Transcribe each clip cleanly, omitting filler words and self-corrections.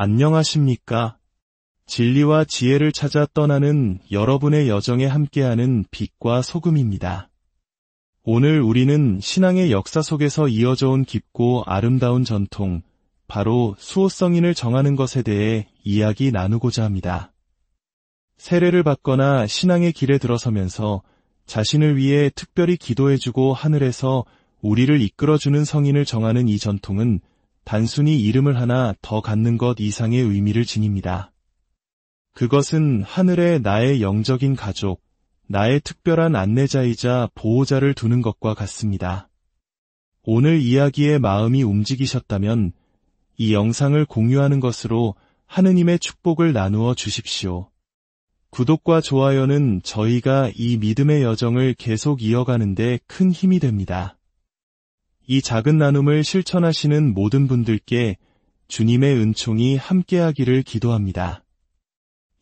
안녕하십니까? 진리와 지혜를 찾아 떠나는 여러분의 여정에 함께하는 빛과 소금입니다. 오늘 우리는 신앙의 역사 속에서 이어져 온 깊고 아름다운 전통, 바로 수호성인을 정하는 것에 대해 이야기 나누고자 합니다. 세례를 받거나 신앙의 길에 들어서면서 자신을 위해 특별히 기도해주고 하늘에서 우리를 이끌어주는 성인을 정하는 이 전통은 단순히 이름을 하나 더 갖는 것 이상의 의미를 지닙니다. 그것은 하늘에 나의 영적인 가족, 나의 특별한 안내자이자 보호자를 두는 것과 같습니다. 오늘 이야기에 마음이 움직이셨다면 이 영상을 공유하는 것으로 하느님의 축복을 나누어 주십시오. 구독과 좋아요는 저희가 이 믿음의 여정을 계속 이어가는 데 큰 힘이 됩니다. 이 작은 나눔을 실천하시는 모든 분들께 주님의 은총이 함께하기를 기도합니다.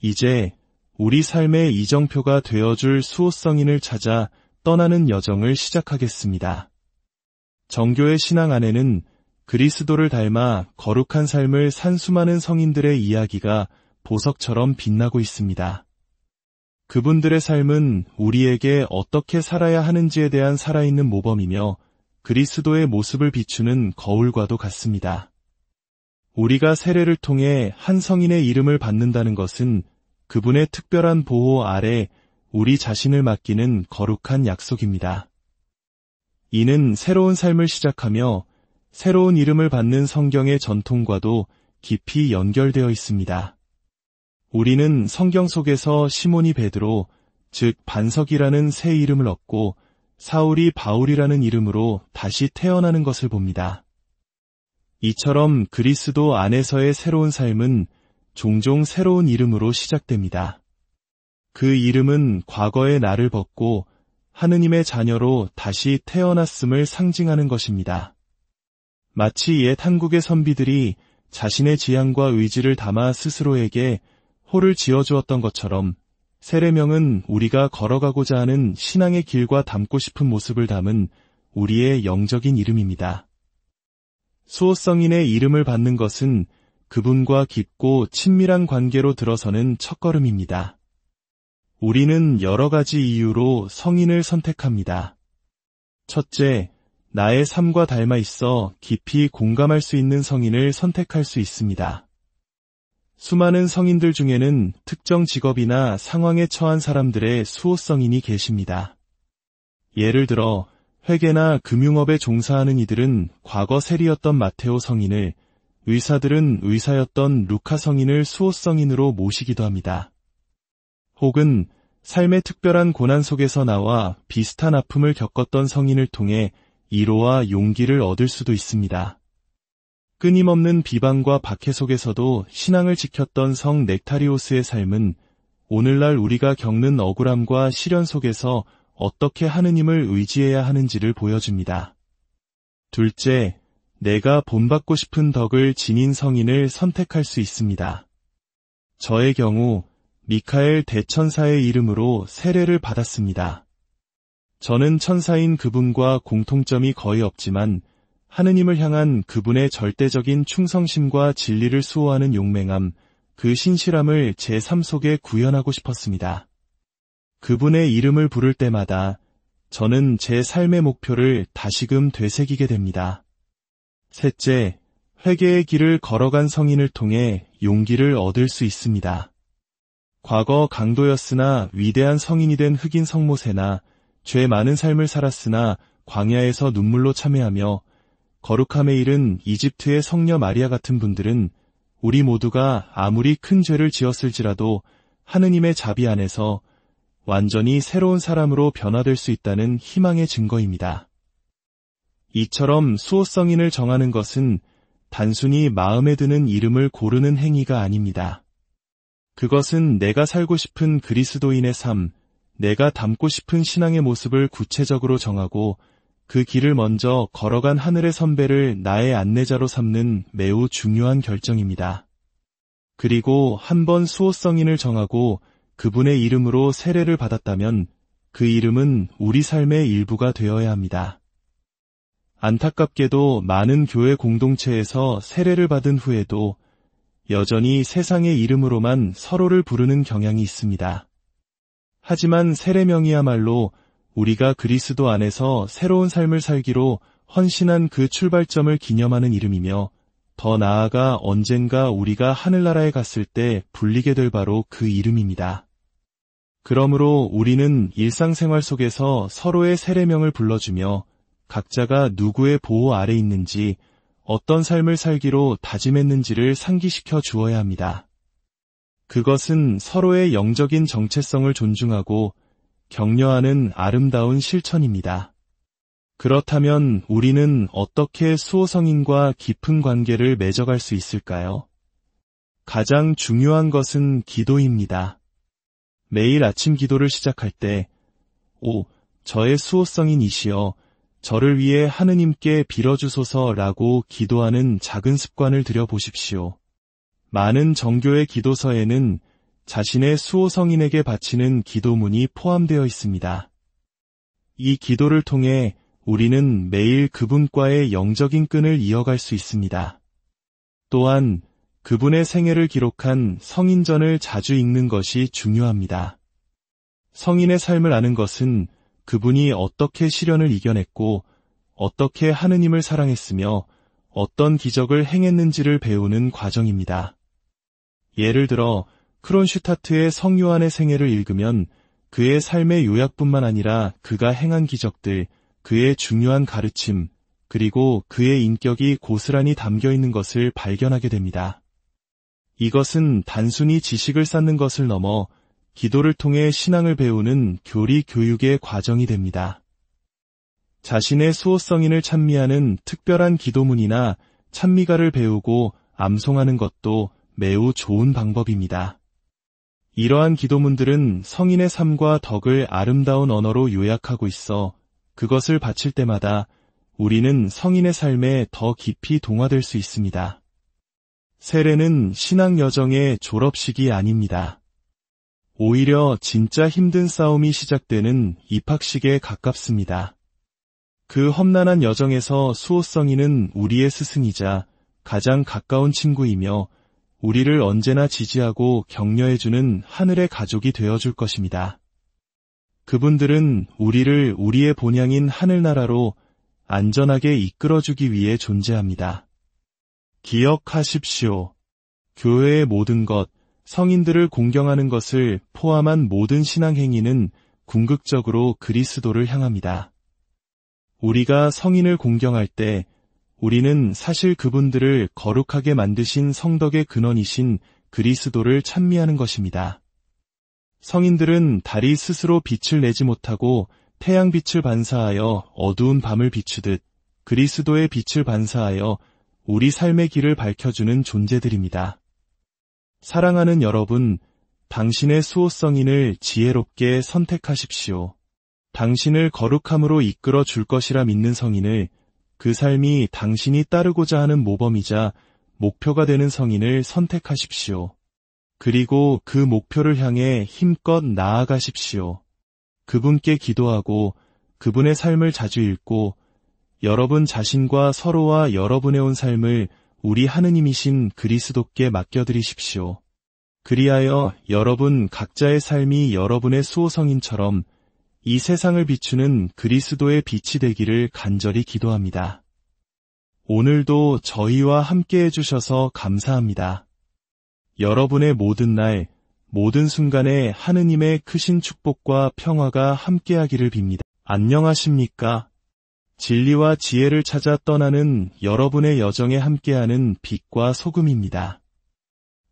이제 우리 삶의 이정표가 되어줄 수호성인을 찾아 떠나는 여정을 시작하겠습니다. 정교의 신앙 안에는 그리스도를 닮아 거룩한 삶을 산 수많은 성인들의 이야기가 보석처럼 빛나고 있습니다. 그분들의 삶은 우리에게 어떻게 살아야 하는지에 대한 살아있는 모범이며 그리스도의 모습을 비추는 거울과도 같습니다. 우리가 세례를 통해 한 성인의 이름을 받는다는 것은 그분의 특별한 보호 아래 우리 자신을 맡기는 거룩한 약속입니다. 이는 새로운 삶을 시작하며 새로운 이름을 받는 성경의 전통과도 깊이 연결되어 있습니다. 우리는 성경 속에서 시몬이 베드로, 즉 반석이라는 새 이름을 얻고 사울이 바울이라는 이름으로 다시 태어나는 것을 봅니다. 이처럼 그리스도 안에서의 새로운 삶은 종종 새로운 이름으로 시작됩니다. 그 이름은 과거의 나를 벗고 하느님의 자녀로 다시 태어났음을 상징하는 것입니다. 마치 옛 한국의 선비들이 자신의 지향과 의지를 담아 스스로에게 호를 지어주었던 것처럼 세례명은 우리가 걸어가고자 하는 신앙의 길과 닮고 싶은 모습을 담은 우리의 영적인 이름입니다. 수호성인의 이름을 받는 것은 그분과 깊고 친밀한 관계로 들어서는 첫걸음입니다. 우리는 여러 가지 이유로 성인을 선택합니다. 첫째, 나의 삶과 닮아 있어 깊이 공감할 수 있는 성인을 선택할 수 있습니다. 수많은 성인들 중에는 특정 직업이나 상황에 처한 사람들의 수호성인이 계십니다. 예를 들어 회계나 금융업에 종사하는 이들은 과거 세리였던 마테오 성인을, 의사들은 의사였던 루카 성인을 수호성인으로 모시기도 합니다. 혹은 삶의 특별한 고난 속에서 나와 비슷한 아픔을 겪었던 성인을 통해 위로와 용기를 얻을 수도 있습니다. 끊임없는 비방과 박해 속에서도 신앙을 지켰던 성 넥타리오스의 삶은 오늘날 우리가 겪는 억울함과 시련 속에서 어떻게 하느님을 의지해야 하는지를 보여줍니다. 둘째, 내가 본받고 싶은 덕을 지닌 성인을 선택할 수 있습니다. 저의 경우 미카엘 대천사의 이름으로 세례를 받았습니다. 저는 천사인 그분과 공통점이 거의 없지만 하느님을 향한 그분의 절대적인 충성심과 진리를 수호하는 용맹함, 그 신실함을 제 삶 속에 구현하고 싶었습니다. 그분의 이름을 부를 때마다 저는 제 삶의 목표를 다시금 되새기게 됩니다. 셋째, 회개의 길을 걸어간 성인을 통해 용기를 얻을 수 있습니다. 과거 강도였으나 위대한 성인이 된 흑인 성모세나 죄 많은 삶을 살았으나 광야에서 눈물로 참회하며 거룩함에 이른 이집트의 성녀 마리아 같은 분들은 우리 모두가 아무리 큰 죄를 지었을지라도 하느님의 자비 안에서 완전히 새로운 사람으로 변화될 수 있다는 희망의 증거입니다. 이처럼 수호성인을 정하는 것은 단순히 마음에 드는 이름을 고르는 행위가 아닙니다. 그것은 내가 살고 싶은 그리스도인의 삶, 내가 닮고 싶은 신앙의 모습을 구체적으로 정하고 그 길을 먼저 걸어간 하늘의 선배를 나의 안내자로 삼는 매우 중요한 결정입니다. 그리고 한번 수호성인을 정하고 그분의 이름으로 세례를 받았다면 그 이름은 우리 삶의 일부가 되어야 합니다. 안타깝게도 많은 교회 공동체에서 세례를 받은 후에도 여전히 세상의 이름으로만 서로를 부르는 경향이 있습니다. 하지만 세례명이야말로 우리가 그리스도 안에서 새로운 삶을 살기로 헌신한 그 출발점을 기념하는 이름이며 더 나아가 언젠가 우리가 하늘나라에 갔을 때 불리게 될 바로 그 이름입니다. 그러므로 우리는 일상생활 속에서 서로의 세례명을 불러주며 각자가 누구의 보호 아래 있는지 어떤 삶을 살기로 다짐했는지를 상기시켜 주어야 합니다. 그것은 서로의 영적인 정체성을 존중하고 격려하는 아름다운 실천입니다. 그렇다면 우리는 어떻게 수호성인과 깊은 관계를 맺어갈 수 있을까요? 가장 중요한 것은 기도입니다. 매일 아침 기도를 시작할 때, 저의 수호성인이시여, 저를 위해 하느님께 빌어주소서라고 기도하는 작은 습관을 들여보십시오. 많은 정교의 기도서에는 자신의 수호성인에게 바치는 기도문이 포함되어 있습니다. 이 기도를 통해 우리는 매일 그분과의 영적인 끈을 이어갈 수 있습니다. 또한 그분의 생애를 기록한 성인전을 자주 읽는 것이 중요합니다. 성인의 삶을 아는 것은 그분이 어떻게 시련을 이겨냈고 어떻게 하느님을 사랑했으며 어떤 기적을 행했는지를 배우는 과정입니다. 예를 들어 크론슈타트의 성요한의 생애를 읽으면 그의 삶의 요약뿐만 아니라 그가 행한 기적들, 그의 중요한 가르침, 그리고 그의 인격이 고스란히 담겨 있는 것을 발견하게 됩니다. 이것은 단순히 지식을 쌓는 것을 넘어 기도를 통해 신앙을 배우는 교리 교육의 과정이 됩니다. 자신의 수호성인을 찬미하는 특별한 기도문이나 찬미가를 배우고 암송하는 것도 매우 좋은 방법입니다. 이러한 기도문들은 성인의 삶과 덕을 아름다운 언어로 요약하고 있어 그것을 바칠 때마다 우리는 성인의 삶에 더 깊이 동화될 수 있습니다. 세례는 신앙 여정의 졸업식이 아닙니다. 오히려 진짜 힘든 싸움이 시작되는 입학식에 가깝습니다. 그 험난한 여정에서 수호성인은 우리의 스승이자 가장 가까운 친구이며 우리를 언제나 지지하고 격려해주는 하늘의 가족이 되어줄 것입니다. 그분들은 우리를 우리의 본향인 하늘나라로 안전하게 이끌어주기 위해 존재합니다. 기억하십시오. 교회의 모든 것, 성인들을 공경하는 것을 포함한 모든 신앙 행위는 궁극적으로 그리스도를 향합니다. 우리가 성인을 공경할 때 우리는 사실 그분들을 거룩하게 만드신 성덕의 근원이신 그리스도를 찬미하는 것입니다. 성인들은 달이 스스로 빛을 내지 못하고 태양빛을 반사하여 어두운 밤을 비추듯 그리스도의 빛을 반사하여 우리 삶의 길을 밝혀주는 존재들입니다. 사랑하는 여러분, 당신의 수호성인을 지혜롭게 선택하십시오. 당신을 거룩함으로 이끌어 줄 것이라 믿는 성인을, 그 삶이 당신이 따르고자 하는 모범이자 목표가 되는 성인을 선택하십시오. 그리고 그 목표를 향해 힘껏 나아가십시오. 그분께 기도하고 그분의 삶을 자주 읽고 여러분 자신과 서로와 여러분의 온 삶을 우리 하느님이신 그리스도께 맡겨드리십시오. 그리하여 여러분 각자의 삶이 여러분의 수호성인처럼 이 세상을 비추는 그리스도의 빛이 되기를 간절히 기도합니다. 오늘도 저희와 함께 해주셔서 감사합니다. 여러분의 모든 날, 모든 순간에 하느님의 크신 축복과 평화가 함께하기를 빕니다. 안녕하십니까? 진리와 지혜를 찾아 떠나는 여러분의 여정에 함께하는 빛과 소금입니다.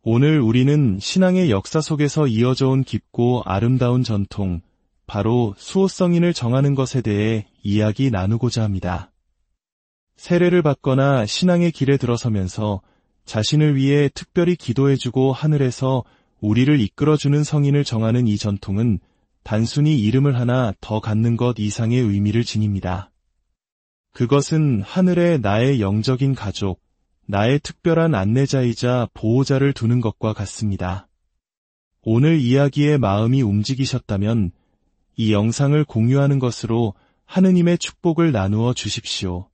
오늘 우리는 신앙의 역사 속에서 이어져 온 깊고 아름다운 전통, 바로 수호성인을 정하는 것에 대해 이야기 나누고자 합니다. 세례를 받거나 신앙의 길에 들어서면서 자신을 위해 특별히 기도해주고 하늘에서 우리를 이끌어주는 성인을 정하는 이 전통은 단순히 이름을 하나 더 갖는 것 이상의 의미를 지닙니다. 그것은 하늘에 나의 영적인 가족, 나의 특별한 안내자이자 보호자를 두는 것과 같습니다. 오늘 이야기에 마음이 움직이셨다면 이 영상을 공유하는 것으로 하느님의 축복을 나누어 주십시오.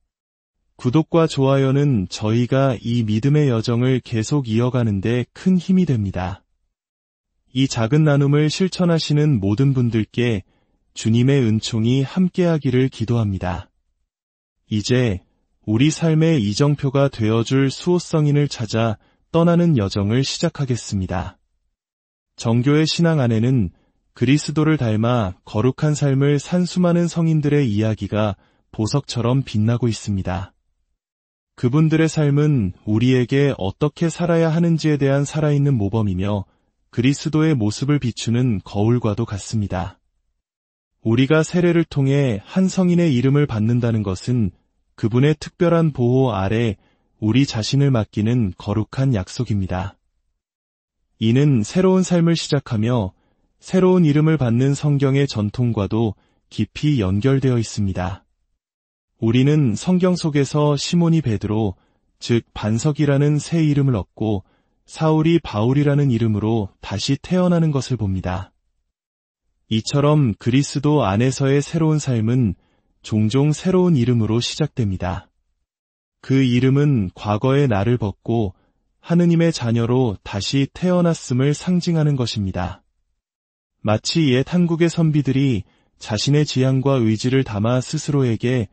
구독과 좋아요는 저희가 이 믿음의 여정을 계속 이어가는 데 큰 힘이 됩니다. 이 작은 나눔을 실천하시는 모든 분들께 주님의 은총이 함께하기를 기도합니다. 이제 우리 삶의 이정표가 되어줄 수호성인을 찾아 떠나는 여정을 시작하겠습니다. 정교의 신앙 안에는 그리스도를 닮아 거룩한 삶을 산 수많은 성인들의 이야기가 보석처럼 빛나고 있습니다. 그분들의 삶은 우리에게 어떻게 살아야 하는지에 대한 살아있는 모범이며 그리스도의 모습을 비추는 거울과도 같습니다. 우리가 세례를 통해 한 성인의 이름을 받는다는 것은 그분의 특별한 보호 아래 우리 자신을 맡기는 거룩한 약속입니다. 이는 새로운 삶을 시작하며 새로운 이름을 받는 성경의 전통과도 깊이 연결되어 있습니다. 우리는 성경 속에서 시몬이 베드로, 즉 반석이라는 새 이름을 얻고 사울이 바울이라는 이름으로 다시 태어나는 것을 봅니다. 이처럼 그리스도 안에서의 새로운 삶은 종종 새로운 이름으로 시작됩니다. 그 이름은 과거의 나를 벗고 하느님의 자녀로 다시 태어났음을 상징하는 것입니다. 마치 옛 한국의 선비들이 자신의 지향과 의지를 담아 스스로에게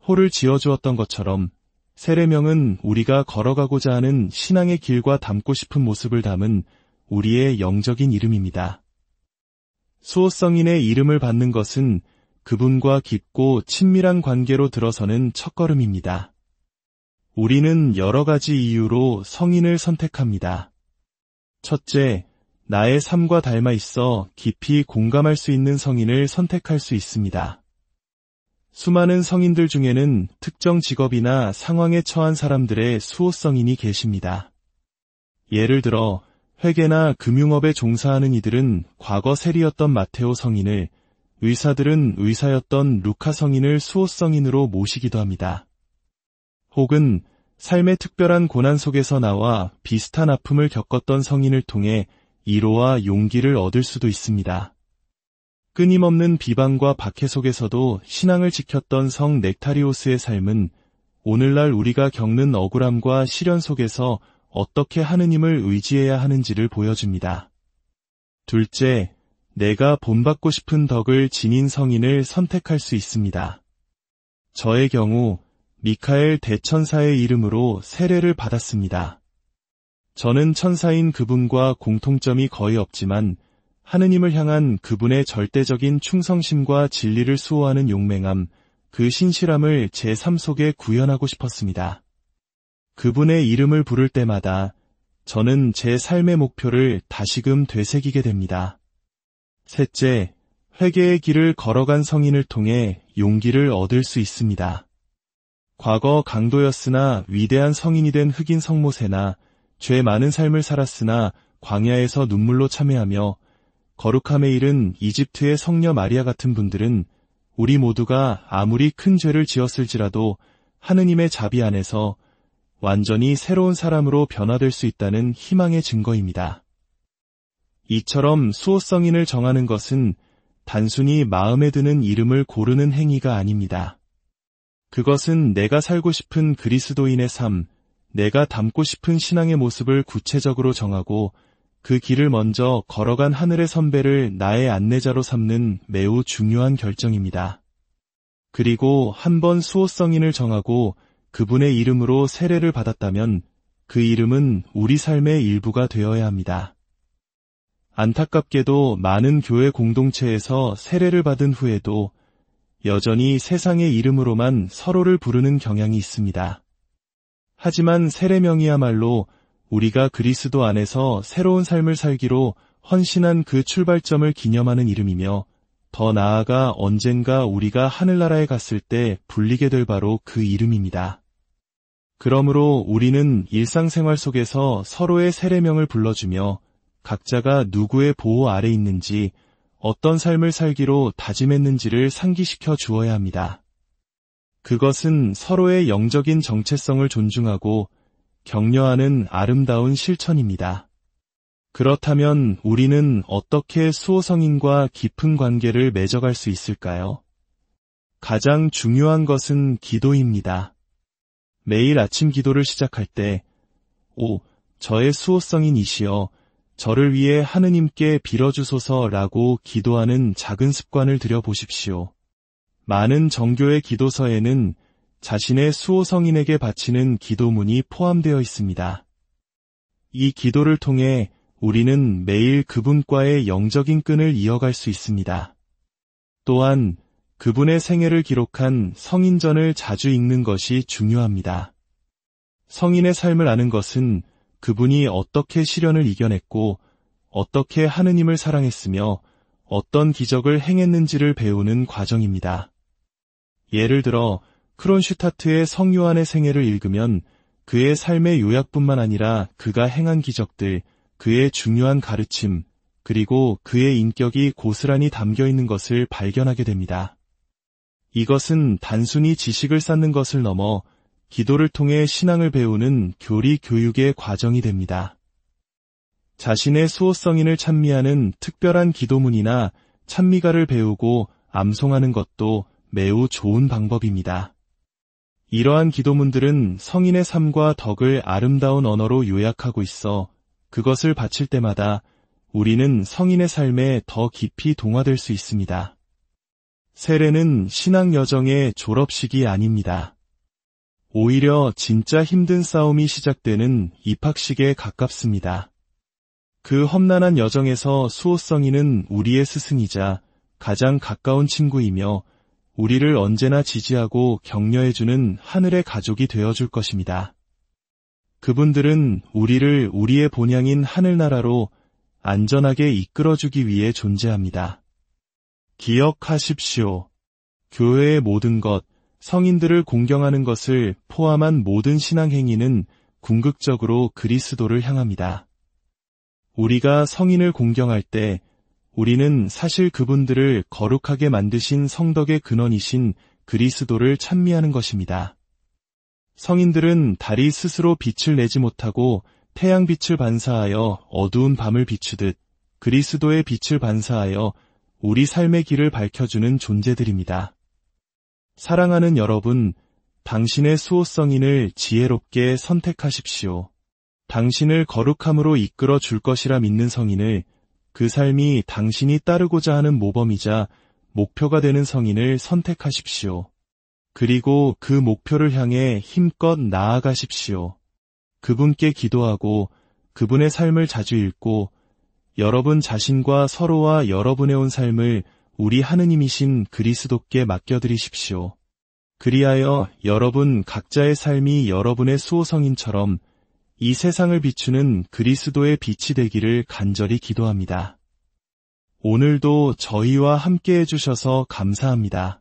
호를 지어주었던 것처럼 세례명은 우리가 걸어가고자 하는 신앙의 길과 닮고 싶은 모습을 담은 우리의 영적인 이름입니다. 수호성인의 이름을 받는 것은 그분과 깊고 친밀한 관계로 들어서는 첫걸음입니다. 우리는 여러 가지 이유로 성인을 선택합니다. 첫째, 나의 삶과 닮아 있어 깊이 공감할 수 있는 성인을 선택할 수 있습니다. 수많은 성인들 중에는 특정 직업이나 상황에 처한 사람들의 수호성인이 계십니다. 예를 들어 회계나 금융업에 종사하는 이들은 과거 세리였던 마테오 성인을, 의사들은 의사였던 루카 성인을 수호성인으로 모시기도 합니다. 혹은 삶의 특별한 고난 속에서 나와 비슷한 아픔을 겪었던 성인을 통해 위로와 용기를 얻을 수도 있습니다. 끊임없는 비방과 박해 속에서도 신앙을 지켰던 성 넥타리오스의 삶은 오늘날 우리가 겪는 억울함과 시련 속에서 어떻게 하느님을 의지해야 하는지를 보여줍니다. 둘째, 내가 본받고 싶은 덕을 지닌 성인을 선택할 수 있습니다. 저의 경우 미카엘 대천사의 이름으로 세례를 받았습니다. 저는 천사인 그분과 공통점이 거의 없지만 하느님을 향한 그분의 절대적인 충성심과 진리를 수호하는 용맹함, 그 신실함을 제 삶 속에 구현하고 싶었습니다. 그분의 이름을 부를 때마다 저는 제 삶의 목표를 다시금 되새기게 됩니다. 셋째, 회개의 길을 걸어간 성인을 통해 용기를 얻을 수 있습니다. 과거 강도였으나 위대한 성인이 된 흑인 성모세나 죄 많은 삶을 살았으나 광야에서 눈물로 참회하며 거룩함에 이른 이집트의 성녀 마리아 같은 분들은 우리 모두가 아무리 큰 죄를 지었을지라도 하느님의 자비 안에서 완전히 새로운 사람으로 변화될 수 있다는 희망의 증거입니다. 이처럼 수호성인을 정하는 것은 단순히 마음에 드는 이름을 고르는 행위가 아닙니다. 그것은 내가 살고 싶은 그리스도인의 삶, 내가 닮고 싶은 신앙의 모습을 구체적으로 정하고 그 길을 먼저 걸어간 하늘의 선배를 나의 안내자로 삼는 매우 중요한 결정입니다. 그리고 한번 수호성인을 정하고 그분의 이름으로 세례를 받았다면 그 이름은 우리 삶의 일부가 되어야 합니다. 안타깝게도 많은 교회 공동체에서 세례를 받은 후에도 여전히 세상의 이름으로만 서로를 부르는 경향이 있습니다. 하지만 세례명이야말로 우리가 그리스도 안에서 새로운 삶을 살기로 헌신한 그 출발점을 기념하는 이름이며 더 나아가 언젠가 우리가 하늘나라에 갔을 때 불리게 될 바로 그 이름입니다. 그러므로 우리는 일상생활 속에서 서로의 세례명을 불러주며 각자가 누구의 보호 아래 있는지 어떤 삶을 살기로 다짐했는지를 상기시켜 주어야 합니다. 그것은 서로의 영적인 정체성을 존중하고 격려하는 아름다운 실천입니다. 그렇다면 우리는 어떻게 수호성인과 깊은 관계를 맺어갈 수 있을까요? 가장 중요한 것은 기도입니다. 매일 아침 기도를 시작할 때, 오, 저의 수호성인이시여, 저를 위해 하느님께 빌어주소서라고 기도하는 작은 습관을 들여보십시오. 많은 정교의 기도서에는 자신의 수호성인에게 바치는 기도문이 포함되어 있습니다. 이 기도를 통해 우리는 매일 그분과의 영적인 끈을 이어갈 수 있습니다. 또한 그분의 생애를 기록한 성인전을 자주 읽는 것이 중요합니다. 성인의 삶을 아는 것은 그분이 어떻게 시련을 이겨냈고 어떻게 하느님을 사랑했으며 어떤 기적을 행했는지를 배우는 과정입니다. 예를 들어 크론슈타트의 성요한의 생애를 읽으면 그의 삶의 요약뿐만 아니라 그가 행한 기적들, 그의 중요한 가르침, 그리고 그의 인격이 고스란히 담겨 있는 것을 발견하게 됩니다. 이것은 단순히 지식을 쌓는 것을 넘어 기도를 통해 신앙을 배우는 교리 교육의 과정이 됩니다. 자신의 수호성인을 찬미하는 특별한 기도문이나 찬미가를 배우고 암송하는 것도 매우 좋은 방법입니다. 이러한 기도문들은 성인의 삶과 덕을 아름다운 언어로 요약하고 있어 그것을 바칠 때마다 우리는 성인의 삶에 더 깊이 동화될 수 있습니다. 세례는 신앙 여정의 졸업식이 아닙니다. 오히려 진짜 힘든 싸움이 시작되는 입학식에 가깝습니다. 그 험난한 여정에서 수호성인은 우리의 스승이자 가장 가까운 친구이며 우리를 언제나 지지하고 격려해주는 하늘의 가족이 되어줄 것입니다. 그분들은 우리를 우리의 본향인 하늘나라로 안전하게 이끌어주기 위해 존재합니다. 기억하십시오. 교회의 모든 것, 성인들을 공경하는 것을 포함한 모든 신앙 행위는 궁극적으로 그리스도를 향합니다. 우리가 성인을 공경할 때 우리는 사실 그분들을 거룩하게 만드신 성덕의 근원이신 그리스도를 찬미하는 것입니다. 성인들은 달이 스스로 빛을 내지 못하고 태양빛을 반사하여 어두운 밤을 비추듯 그리스도의 빛을 반사하여 우리 삶의 길을 밝혀주는 존재들입니다. 사랑하는 여러분, 당신의 수호성인을 지혜롭게 선택하십시오. 당신을 거룩함으로 이끌어 줄 것이라 믿는 성인을, 그 삶이 당신이 따르고자 하는 모범이자 목표가 되는 성인을 선택하십시오. 그리고 그 목표를 향해 힘껏 나아가십시오. 그분께 기도하고 그분의 삶을 자주 읽고 여러분 자신과 서로와 여러분의 온 삶을 우리 하느님이신 그리스도께 맡겨드리십시오. 그리하여 여러분 각자의 삶이 여러분의 수호성인처럼 이 세상을 비추는 그리스도의 빛이 되기를 간절히 기도합니다. 오늘도 저희와 함께 해주셔서 감사합니다.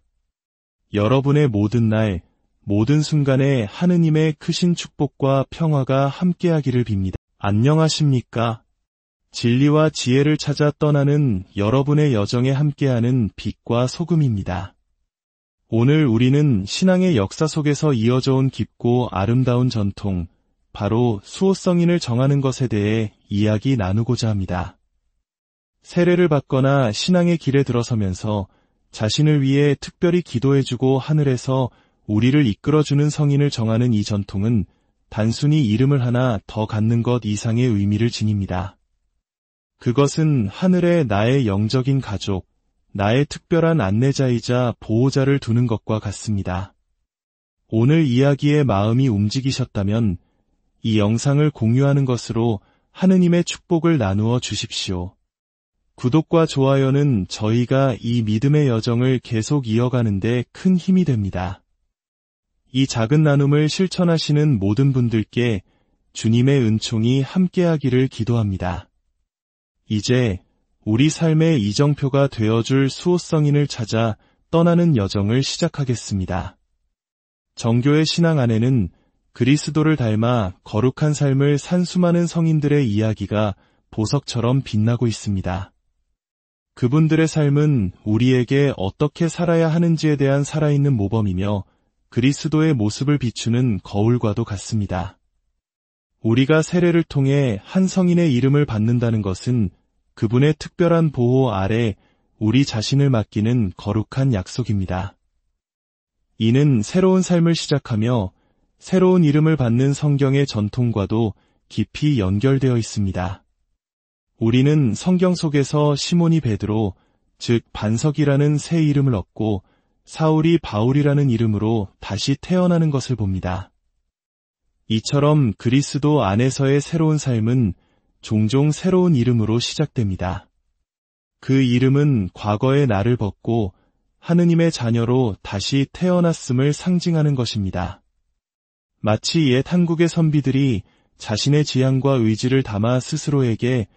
여러분의 모든 날, 모든 순간에 하느님의 크신 축복과 평화가 함께하기를 빕니다. 안녕하십니까? 진리와 지혜를 찾아 떠나는 여러분의 여정에 함께하는 빛과 소금입니다. 오늘 우리는 신앙의 역사 속에서 이어져 온 깊고 아름다운 전통, 바로 수호성인을 정하는 것에 대해 이야기 나누고자 합니다. 세례를 받거나 신앙의 길에 들어서면서 자신을 위해 특별히 기도해주고 하늘에서 우리를 이끌어주는 성인을 정하는 이 전통은 단순히 이름을 하나 더 갖는 것 이상의 의미를 지닙니다. 그것은 하늘에 나의 영적인 가족, 나의 특별한 안내자이자 보호자를 두는 것과 같습니다. 오늘 이야기에 마음이 움직이셨다면 이 영상을 공유하는 것으로 하느님의 축복을 나누어 주십시오. 구독과 좋아요는 저희가 이 믿음의 여정을 계속 이어가는 데 큰 힘이 됩니다. 이 작은 나눔을 실천하시는 모든 분들께 주님의 은총이 함께하기를 기도합니다. 이제 우리 삶의 이정표가 되어줄 수호성인을 찾아 떠나는 여정을 시작하겠습니다. 정교의 신앙 안에는 그리스도를 닮아 거룩한 삶을 산 수많은 성인들의 이야기가 보석처럼 빛나고 있습니다. 그분들의 삶은 우리에게 어떻게 살아야 하는지에 대한 살아있는 모범이며 그리스도의 모습을 비추는 거울과도 같습니다. 우리가 세례를 통해 한 성인의 이름을 받는다는 것은 그분의 특별한 보호 아래 우리 자신을 맡기는 거룩한 약속입니다. 이는 새로운 삶을 시작하며 새로운 이름을 받는 성경의 전통과도 깊이 연결되어 있습니다. 우리는 성경 속에서 시몬이 베드로, 즉 반석이라는 새 이름을 얻고 사울이 바울이라는 이름으로 다시 태어나는 것을 봅니다. 이처럼 그리스도 안에서의 새로운 삶은 종종 새로운 이름으로 시작됩니다. 그 이름은 과거의 나를 벗고 하느님의 자녀로 다시 태어났음을 상징하는 것입니다. 마치 옛 한국의 선비들이 자신의 지향과 의지를 담아 스스로에게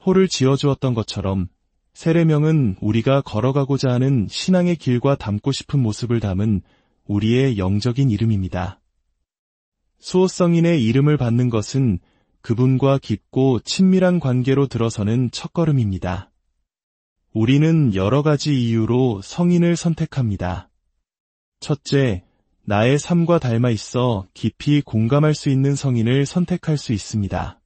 호를 지어주었던 것처럼 세례명은 우리가 걸어가고자 하는 신앙의 길과 닮고 싶은 모습을 담은 우리의 영적인 이름입니다. 수호성인의 이름을 받는 것은 그분과 깊고 친밀한 관계로 들어서는 첫걸음입니다. 우리는 여러 가지 이유로 성인을 선택합니다. 첫째, 나의 삶과 닮아 있어 깊이 공감할 수 있는 성인을 선택할 수 있습니다.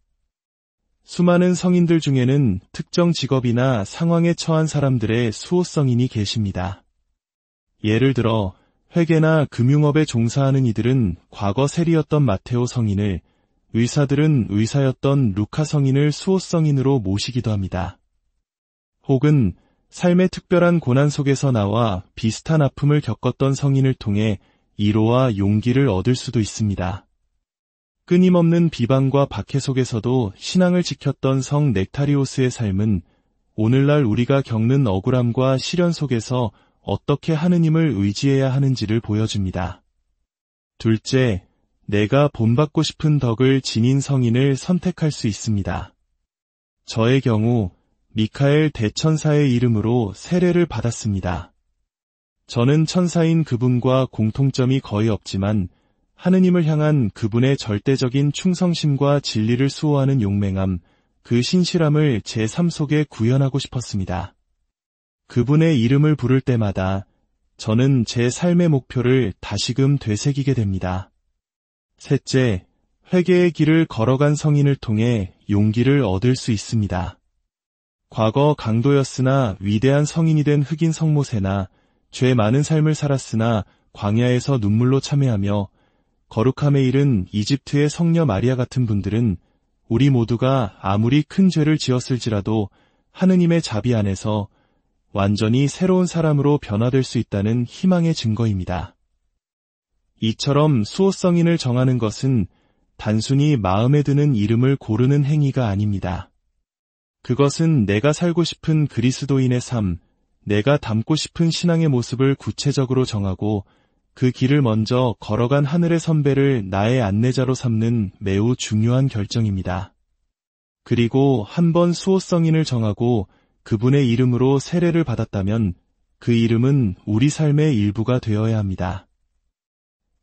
수많은 성인들 중에는 특정 직업이나 상황에 처한 사람들의 수호성인이 계십니다. 예를 들어 회계나 금융업에 종사하는 이들은 과거 세리였던 마테오 성인을, 의사들은 의사였던 루카 성인을 수호성인으로 모시기도 합니다. 혹은 삶의 특별한 고난 속에서 나와 비슷한 아픔을 겪었던 성인을 통해 위로와 용기를 얻을 수도 있습니다. 끊임없는 비방과 박해 속에서도 신앙을 지켰던 성 넥타리오스의 삶은 오늘날 우리가 겪는 억울함과 시련 속에서 어떻게 하느님을 의지해야 하는지를 보여줍니다. 둘째, 내가 본받고 싶은 덕을 지닌 성인을 선택할 수 있습니다. 저의 경우 미카엘 대천사의 이름으로 세례를 받았습니다. 저는 천사인 그분과 공통점이 거의 없지만 하느님을 향한 그분의 절대적인 충성심과 진리를 수호하는 용맹함, 그 신실함을 제 삶 속에 구현하고 싶었습니다. 그분의 이름을 부를 때마다 저는 제 삶의 목표를 다시금 되새기게 됩니다. 셋째, 회개의 길을 걸어간 성인을 통해 용기를 얻을 수 있습니다. 과거 강도였으나 위대한 성인이 된 흑인 성모세나 죄 많은 삶을 살았으나 광야에서 눈물로 참회하며 거룩함에 이른 이집트의 성녀 마리아 같은 분들은 우리 모두가 아무리 큰 죄를 지었을지라도 하느님의 자비 안에서 완전히 새로운 사람으로 변화될 수 있다는 희망의 증거입니다. 이처럼 수호성인을 정하는 것은 단순히 마음에 드는 이름을 고르는 행위가 아닙니다. 그것은 내가 살고 싶은 그리스도인의 삶, 내가 담고 싶은 신앙의 모습을 구체적으로 정하고 그 길을 먼저 걸어간 하늘의 선배를 나의 안내자로 삼는 매우 중요한 결정입니다. 그리고 한번 수호성인을 정하고 그분의 이름으로 세례를 받았다면 그 이름은 우리 삶의 일부가 되어야 합니다.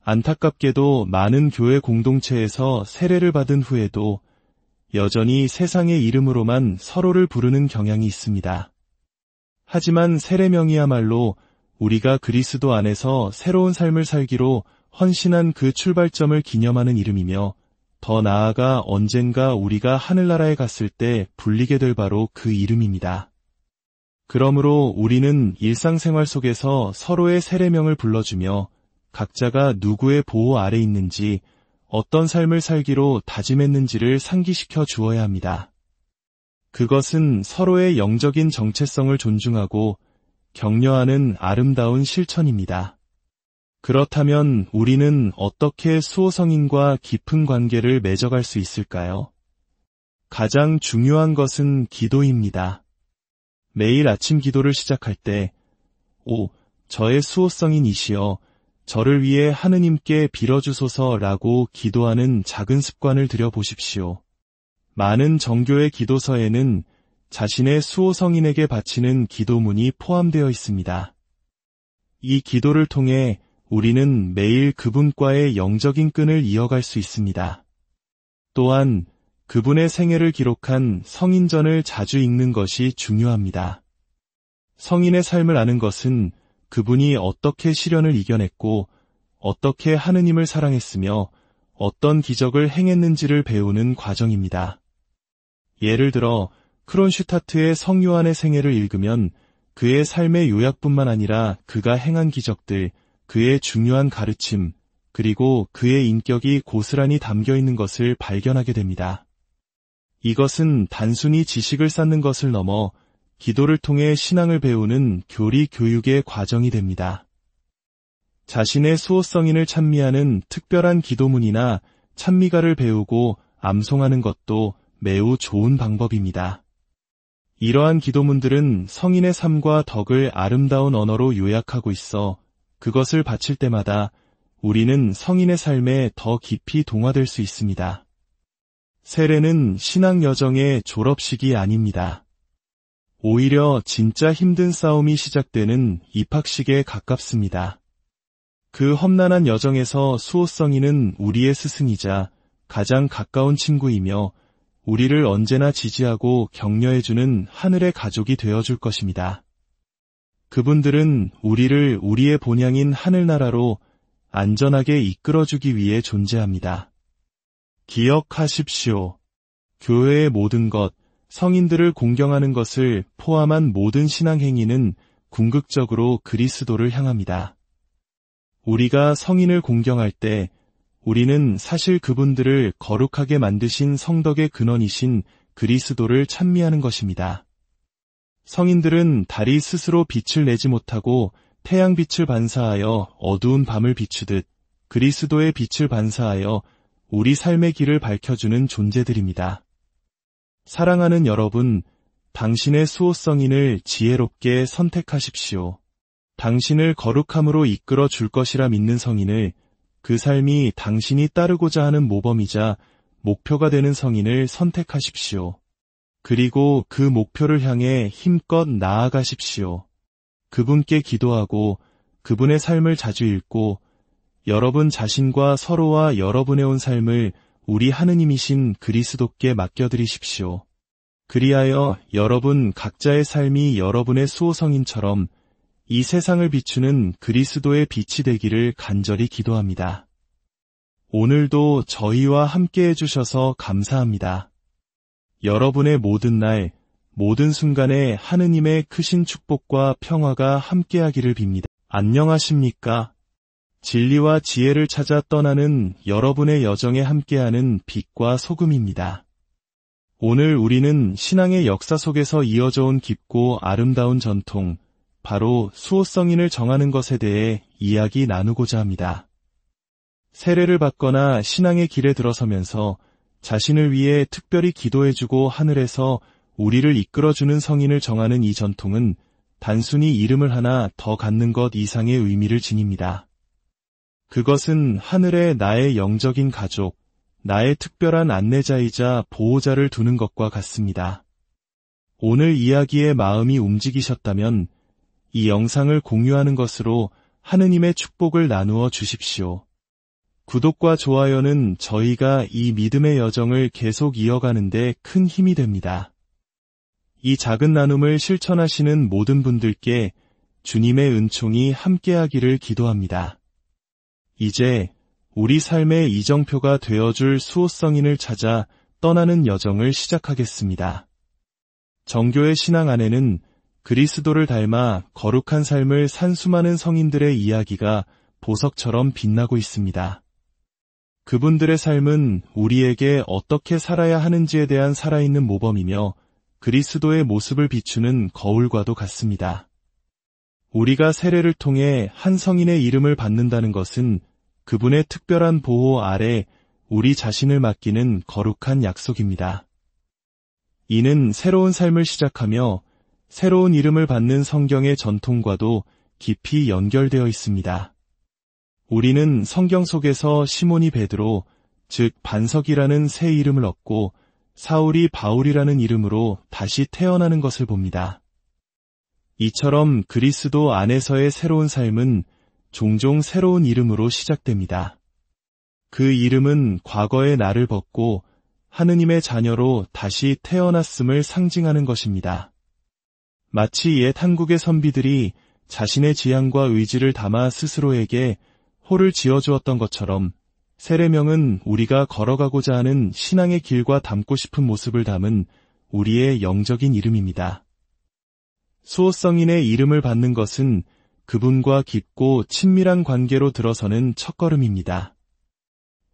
안타깝게도 많은 교회 공동체에서 세례를 받은 후에도 여전히 세상의 이름으로만 서로를 부르는 경향이 있습니다. 하지만 세례명이야말로 우리가 그리스도 안에서 새로운 삶을 살기로 헌신한 그 출발점을 기념하는 이름이며 더 나아가 언젠가 우리가 하늘나라에 갔을 때 불리게 될 바로 그 이름입니다. 그러므로 우리는 일상생활 속에서 서로의 세례명을 불러주며 각자가 누구의 보호 아래 있는지 어떤 삶을 살기로 다짐했는지를 상기시켜 주어야 합니다. 그것은 서로의 영적인 정체성을 존중하고 격려하는 아름다운 실천입니다. 그렇다면 우리는 어떻게 수호성인과 깊은 관계를 맺어갈 수 있을까요? 가장 중요한 것은 기도입니다. 매일 아침 기도를 시작할 때, 저의 수호성인이시여, 저를 위해 하느님께 빌어주소서라고 기도하는 작은 습관을 들여보십시오. 많은 정교의 기도서에는 자신의 수호성인에게 바치는 기도문이 포함되어 있습니다. 이 기도를 통해 우리는 매일 그분과의 영적인 끈을 이어갈 수 있습니다. 또한 그분의 생애를 기록한 성인전을 자주 읽는 것이 중요합니다. 성인의 삶을 아는 것은 그분이 어떻게 시련을 이겨냈고 어떻게 하느님을 사랑했으며 어떤 기적을 행했는지를 배우는 과정입니다. 예를 들어 크론슈타트의 성요한의 생애를 읽으면 그의 삶의 요약뿐만 아니라 그가 행한 기적들, 그의 중요한 가르침, 그리고 그의 인격이 고스란히 담겨 있는 것을 발견하게 됩니다. 이것은 단순히 지식을 쌓는 것을 넘어 기도를 통해 신앙을 배우는 교리 교육의 과정이 됩니다. 자신의 수호성인을 찬미하는 특별한 기도문이나 찬미가를 배우고 암송하는 것도 매우 좋은 방법입니다. 이러한 기도문들은 성인의 삶과 덕을 아름다운 언어로 요약하고 있어 그것을 바칠 때마다 우리는 성인의 삶에 더 깊이 동화될 수 있습니다. 세례는 신앙 여정의 졸업식이 아닙니다. 오히려 진짜 힘든 싸움이 시작되는 입학식에 가깝습니다. 그 험난한 여정에서 수호성인은 우리의 스승이자 가장 가까운 친구이며 우리를 언제나 지지하고 격려해주는 하늘의 가족이 되어줄 것입니다. 그분들은 우리를 우리의 본향인 하늘나라로 안전하게 이끌어주기 위해 존재합니다. 기억하십시오. 교회의 모든 것, 성인들을 공경하는 것을 포함한 모든 신앙 행위는 궁극적으로 그리스도를 향합니다. 우리가 성인을 공경할 때 우리는 사실 그분들을 거룩하게 만드신 성덕의 근원이신 그리스도를 찬미하는 것입니다. 성인들은 달이 스스로 빛을 내지 못하고 태양빛을 반사하여 어두운 밤을 비추듯 그리스도의 빛을 반사하여 우리 삶의 길을 밝혀주는 존재들입니다. 사랑하는 여러분, 당신의 수호성인을 지혜롭게 선택하십시오. 당신을 거룩함으로 이끌어 줄 것이라 믿는 성인을, 그 삶이 당신이 따르고자 하는 모범이자 목표가 되는 성인을 선택하십시오. 그리고 그 목표를 향해 힘껏 나아가십시오. 그분께 기도하고 그분의 삶을 자주 읽고 여러분 자신과 서로와 여러분의 온 삶을 우리 하느님이신 그리스도께 맡겨드리십시오. 그리하여 여러분 각자의 삶이 여러분의 수호성인처럼 이 세상을 비추는 그리스도의 빛이 되기를 간절히 기도합니다. 오늘도 저희와 함께 해주셔서 감사합니다. 여러분의 모든 날, 모든 순간에 하느님의 크신 축복과 평화가 함께하기를 빕니다. 안녕하십니까? 진리와 지혜를 찾아 떠나는 여러분의 여정에 함께하는 빛과 소금입니다. 오늘 우리는 신앙의 역사 속에서 이어져 온 깊고 아름다운 전통, 바로 수호성인을 정하는 것에 대해 이야기 나누고자 합니다. 세례를 받거나 신앙의 길에 들어서면서 자신을 위해 특별히 기도해주고 하늘에서 우리를 이끌어주는 성인을 정하는 이 전통은 단순히 이름을 하나 더 갖는 것 이상의 의미를 지닙니다. 그것은 하늘에 나의 영적인 가족, 나의 특별한 안내자이자 보호자를 두는 것과 같습니다. 오늘 이야기에 마음이 움직이셨다면 이 영상을 공유하는 것으로 하느님의 축복을 나누어 주십시오. 구독과 좋아요는 저희가 이 믿음의 여정을 계속 이어가는 데 큰 힘이 됩니다. 이 작은 나눔을 실천하시는 모든 분들께 주님의 은총이 함께하기를 기도합니다. 이제 우리 삶의 이정표가 되어줄 수호성인을 찾아 떠나는 여정을 시작하겠습니다. 정교의 신앙 안에는 그리스도를 닮아 거룩한 삶을 산 수많은 성인들의 이야기가 보석처럼 빛나고 있습니다. 그분들의 삶은 우리에게 어떻게 살아야 하는지에 대한 살아있는 모범이며 그리스도의 모습을 비추는 거울과도 같습니다. 우리가 세례를 통해 한 성인의 이름을 받는다는 것은 그분의 특별한 보호 아래 우리 자신을 맡기는 거룩한 약속입니다. 이는 새로운 삶을 시작하며 새로운 이름을 받는 성경의 전통과도 깊이 연결되어 있습니다. 우리는 성경 속에서 시몬이 베드로, 즉 반석이라는 새 이름을 얻고 사울이 바울이라는 이름으로 다시 태어나는 것을 봅니다. 이처럼 그리스도 안에서의 새로운 삶은 종종 새로운 이름으로 시작됩니다. 그 이름은 과거의 나를 벗고 하느님의 자녀로 다시 태어났음을 상징하는 것입니다. 마치 옛 한국의 선비들이 자신의 지향과 의지를 담아 스스로에게 호를 지어주었던 것처럼 세례명은 우리가 걸어가고자 하는 신앙의 길과 닮고 싶은 모습을 담은 우리의 영적인 이름입니다. 수호성인의 이름을 받는 것은 그분과 깊고 친밀한 관계로 들어서는 첫걸음입니다.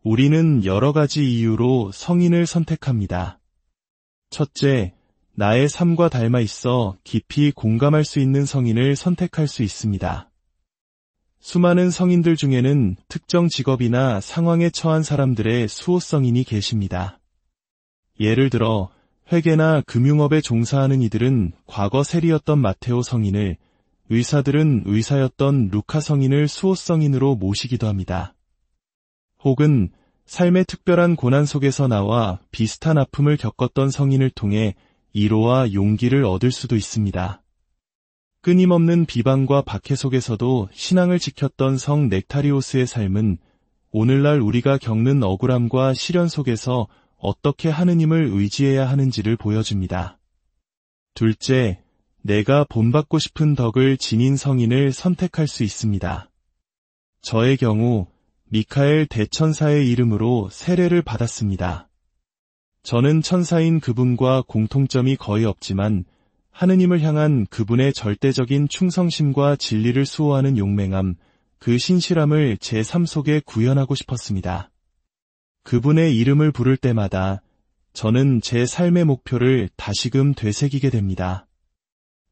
우리는 여러 가지 이유로 성인을 선택합니다. 첫째, 나의 삶과 닮아 있어 깊이 공감할 수 있는 성인을 선택할 수 있습니다. 수많은 성인들 중에는 특정 직업이나 상황에 처한 사람들의 수호성인이 계십니다. 예를 들어 회계나 금융업에 종사하는 이들은 과거 세리였던 마테오 성인을, 의사들은 의사였던 루카 성인을 수호성인으로 모시기도 합니다. 혹은 삶의 특별한 고난 속에서 나와 비슷한 아픔을 겪었던 성인을 통해 위로와 용기를 얻을 수도 있습니다. 끊임없는 비방과 박해 속에서도 신앙을 지켰던 성 넥타리오스의 삶은 오늘날 우리가 겪는 억울함과 시련 속에서 어떻게 하느님을 의지해야 하는지를 보여줍니다. 둘째, 내가 본받고 싶은 덕을 지닌 성인을 선택할 수 있습니다. 저의 경우 미카엘 대천사의 이름으로 세례를 받았습니다. 저는 천사인 그분과 공통점이 거의 없지만 하느님을 향한 그분의 절대적인 충성심과 진리를 수호하는 용맹함, 그 신실함을 제 삶 속에 구현하고 싶었습니다. 그분의 이름을 부를 때마다 저는 제 삶의 목표를 다시금 되새기게 됩니다.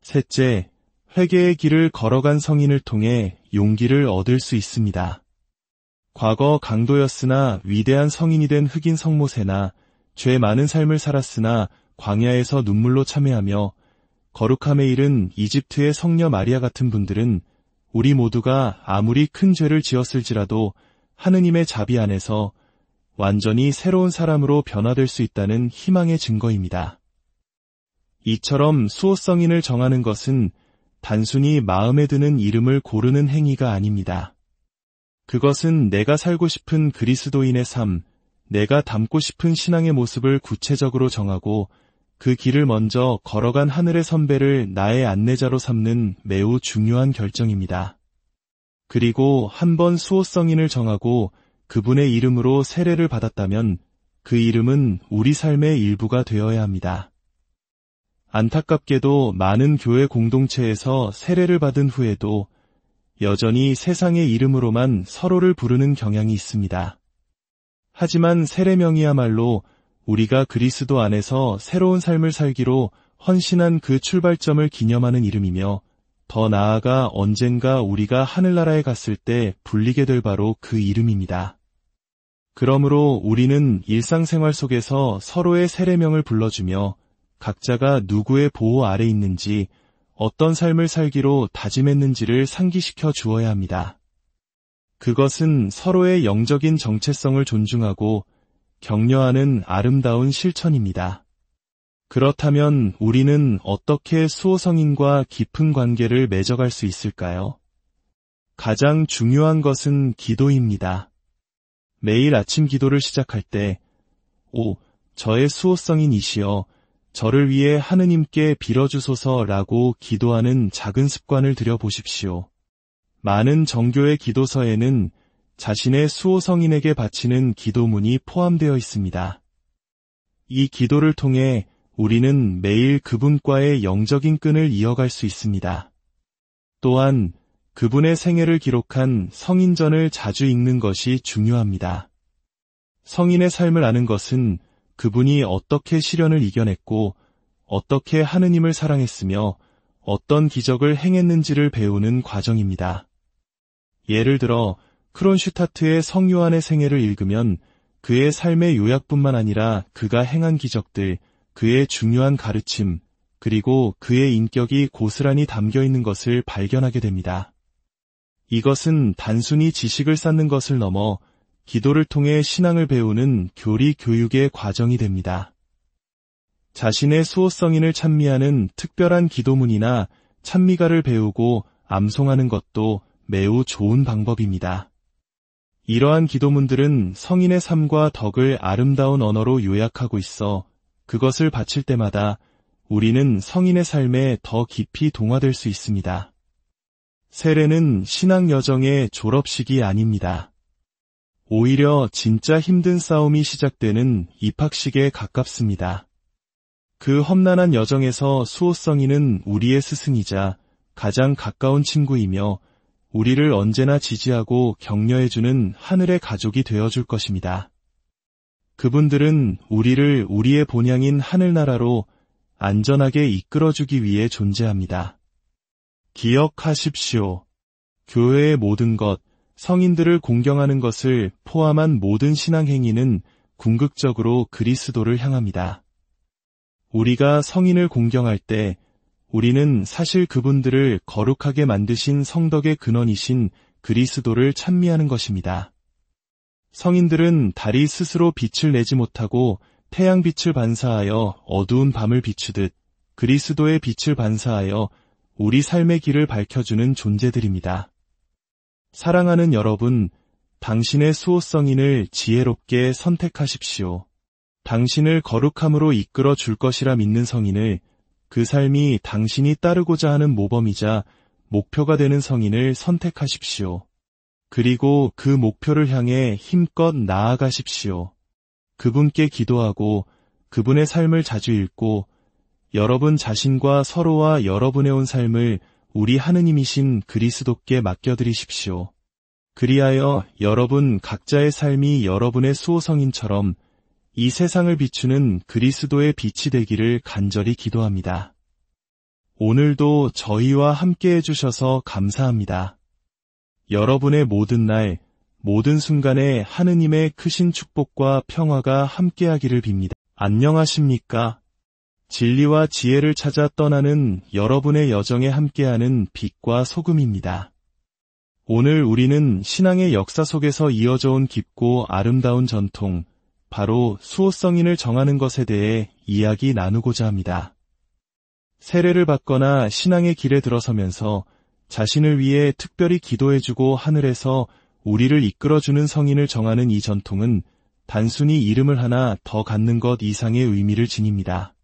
셋째, 회개의 길을 걸어간 성인을 통해 용기를 얻을 수 있습니다. 과거 강도였으나 위대한 성인이 된 흑인 성모세나 죄 많은 삶을 살았으나 광야에서 눈물로 참회하며 거룩함에 이른 이집트의 성녀 마리아 같은 분들은 우리 모두가 아무리 큰 죄를 지었을지라도 하느님의 자비 안에서 완전히 새로운 사람으로 변화될 수 있다는 희망의 증거입니다. 이처럼 수호성인을 정하는 것은 단순히 마음에 드는 이름을 고르는 행위가 아닙니다. 그것은 내가 살고 싶은 그리스도인의 삶, 내가 담고 싶은 신앙의 모습을 구체적으로 정하고 그 길을 먼저 걸어간 하늘의 선배를 나의 안내자로 삼는 매우 중요한 결정입니다. 그리고 한번 수호성인을 정하고 그분의 이름으로 세례를 받았다면 그 이름은 우리 삶의 일부가 되어야 합니다. 안타깝게도 많은 교회 공동체에서 세례를 받은 후에도 여전히 세상의 이름으로만 서로를 부르는 경향이 있습니다. 하지만 세례명이야말로 우리가 그리스도 안에서 새로운 삶을 살기로 헌신한 그 출발점을 기념하는 이름이며 더 나아가 언젠가 우리가 하늘나라에 갔을 때 불리게 될 바로 그 이름입니다. 그러므로 우리는 일상생활 속에서 서로의 세례명을 불러주며 각자가 누구의 보호 아래 있는지 어떤 삶을 살기로 다짐했는지를 상기시켜 주어야 합니다. 그것은 서로의 영적인 정체성을 존중하고 격려하는 아름다운 실천입니다. 그렇다면 우리는 어떻게 수호성인과 깊은 관계를 맺어갈 수 있을까요? 가장 중요한 것은 기도입니다. 매일 아침 기도를 시작할 때, 저의 수호성인이시여, 저를 위해 하느님께 빌어주소서라고 기도하는 작은 습관을 들여보십시오. 많은 정교의 기도서에는 자신의 수호성인에게 바치는 기도문이 포함되어 있습니다. 이 기도를 통해 우리는 매일 그분과의 영적인 끈을 이어갈 수 있습니다. 또한 그분의 생애를 기록한 성인전을 자주 읽는 것이 중요합니다. 성인의 삶을 아는 것은 그분이 어떻게 시련을 이겨냈고 어떻게 하느님을 사랑했으며 어떤 기적을 행했는지를 배우는 과정입니다. 예를 들어 크론슈타트의 성요한의 생애를 읽으면 그의 삶의 요약뿐만 아니라 그가 행한 기적들, 그의 중요한 가르침, 그리고 그의 인격이 고스란히 담겨 있는 것을 발견하게 됩니다. 이것은 단순히 지식을 쌓는 것을 넘어 기도를 통해 신앙을 배우는 교리 교육의 과정이 됩니다. 자신의 수호성인을 찬미하는 특별한 기도문이나 찬미가를 배우고 암송하는 것도 매우 좋은 방법입니다. 이러한 기도문들은 성인의 삶과 덕을 아름다운 언어로 요약하고 있어 그것을 바칠 때마다 우리는 성인의 삶에 더 깊이 동화될 수 있습니다. 세례는 신앙 여정의 졸업식이 아닙니다. 오히려 진짜 힘든 싸움이 시작되는 입학식에 가깝습니다. 그 험난한 여정에서 수호성인은 우리의 스승이자 가장 가까운 친구이며 우리를 언제나 지지하고 격려해주는 하늘의 가족이 되어줄 것입니다. 그분들은 우리를 우리의 본향인 하늘나라로 안전하게 이끌어주기 위해 존재합니다. 기억하십시오. 교회의 모든 것, 성인들을 공경하는 것을 포함한 모든 신앙 행위는 궁극적으로 그리스도를 향합니다. 우리가 성인을 공경할 때 우리는 사실 그분들을 거룩하게 만드신 성덕의 근원이신 그리스도를 찬미하는 것입니다. 성인들은 달이 스스로 빛을 내지 못하고 태양빛을 반사하여 어두운 밤을 비추듯 그리스도의 빛을 반사하여 우리 삶의 길을 밝혀주는 존재들입니다. 사랑하는 여러분, 당신의 수호성인을 지혜롭게 선택하십시오. 당신을 거룩함으로 이끌어 줄 것이라 믿는 성인을, 그 삶이 당신이 따르고자 하는 모범이자 목표가 되는 성인을 선택하십시오. 그리고 그 목표를 향해 힘껏 나아가십시오. 그분께 기도하고 그분의 삶을 자주 읽고 여러분 자신과 서로와 여러분의 온 삶을 우리 하느님이신 그리스도께 맡겨드리십시오. 그리하여 여러분 각자의 삶이 여러분의 수호성인처럼 이 세상을 비추는 그리스도의 빛이 되기를 간절히 기도합니다. 오늘도 저희와 함께 해주셔서 감사합니다. 여러분의 모든 날, 모든 순간에 하느님의 크신 축복과 평화가 함께하기를 빕니다. 안녕하십니까? 진리와 지혜를 찾아 떠나는 여러분의 여정에 함께하는 빛과 소금입니다. 오늘 우리는 신앙의 역사 속에서 이어져 온 깊고 아름다운 전통, 바로 수호성인을 정하는 것에 대해 이야기 나누고자 합니다. 세례를 받거나 신앙의 길에 들어서면서 자신을 위해 특별히 기도해주고 하늘에서 우리를 이끌어주는 성인을 정하는 이 전통은 단순히 이름을 하나 더 갖는 것 이상의 의미를 지닙니다.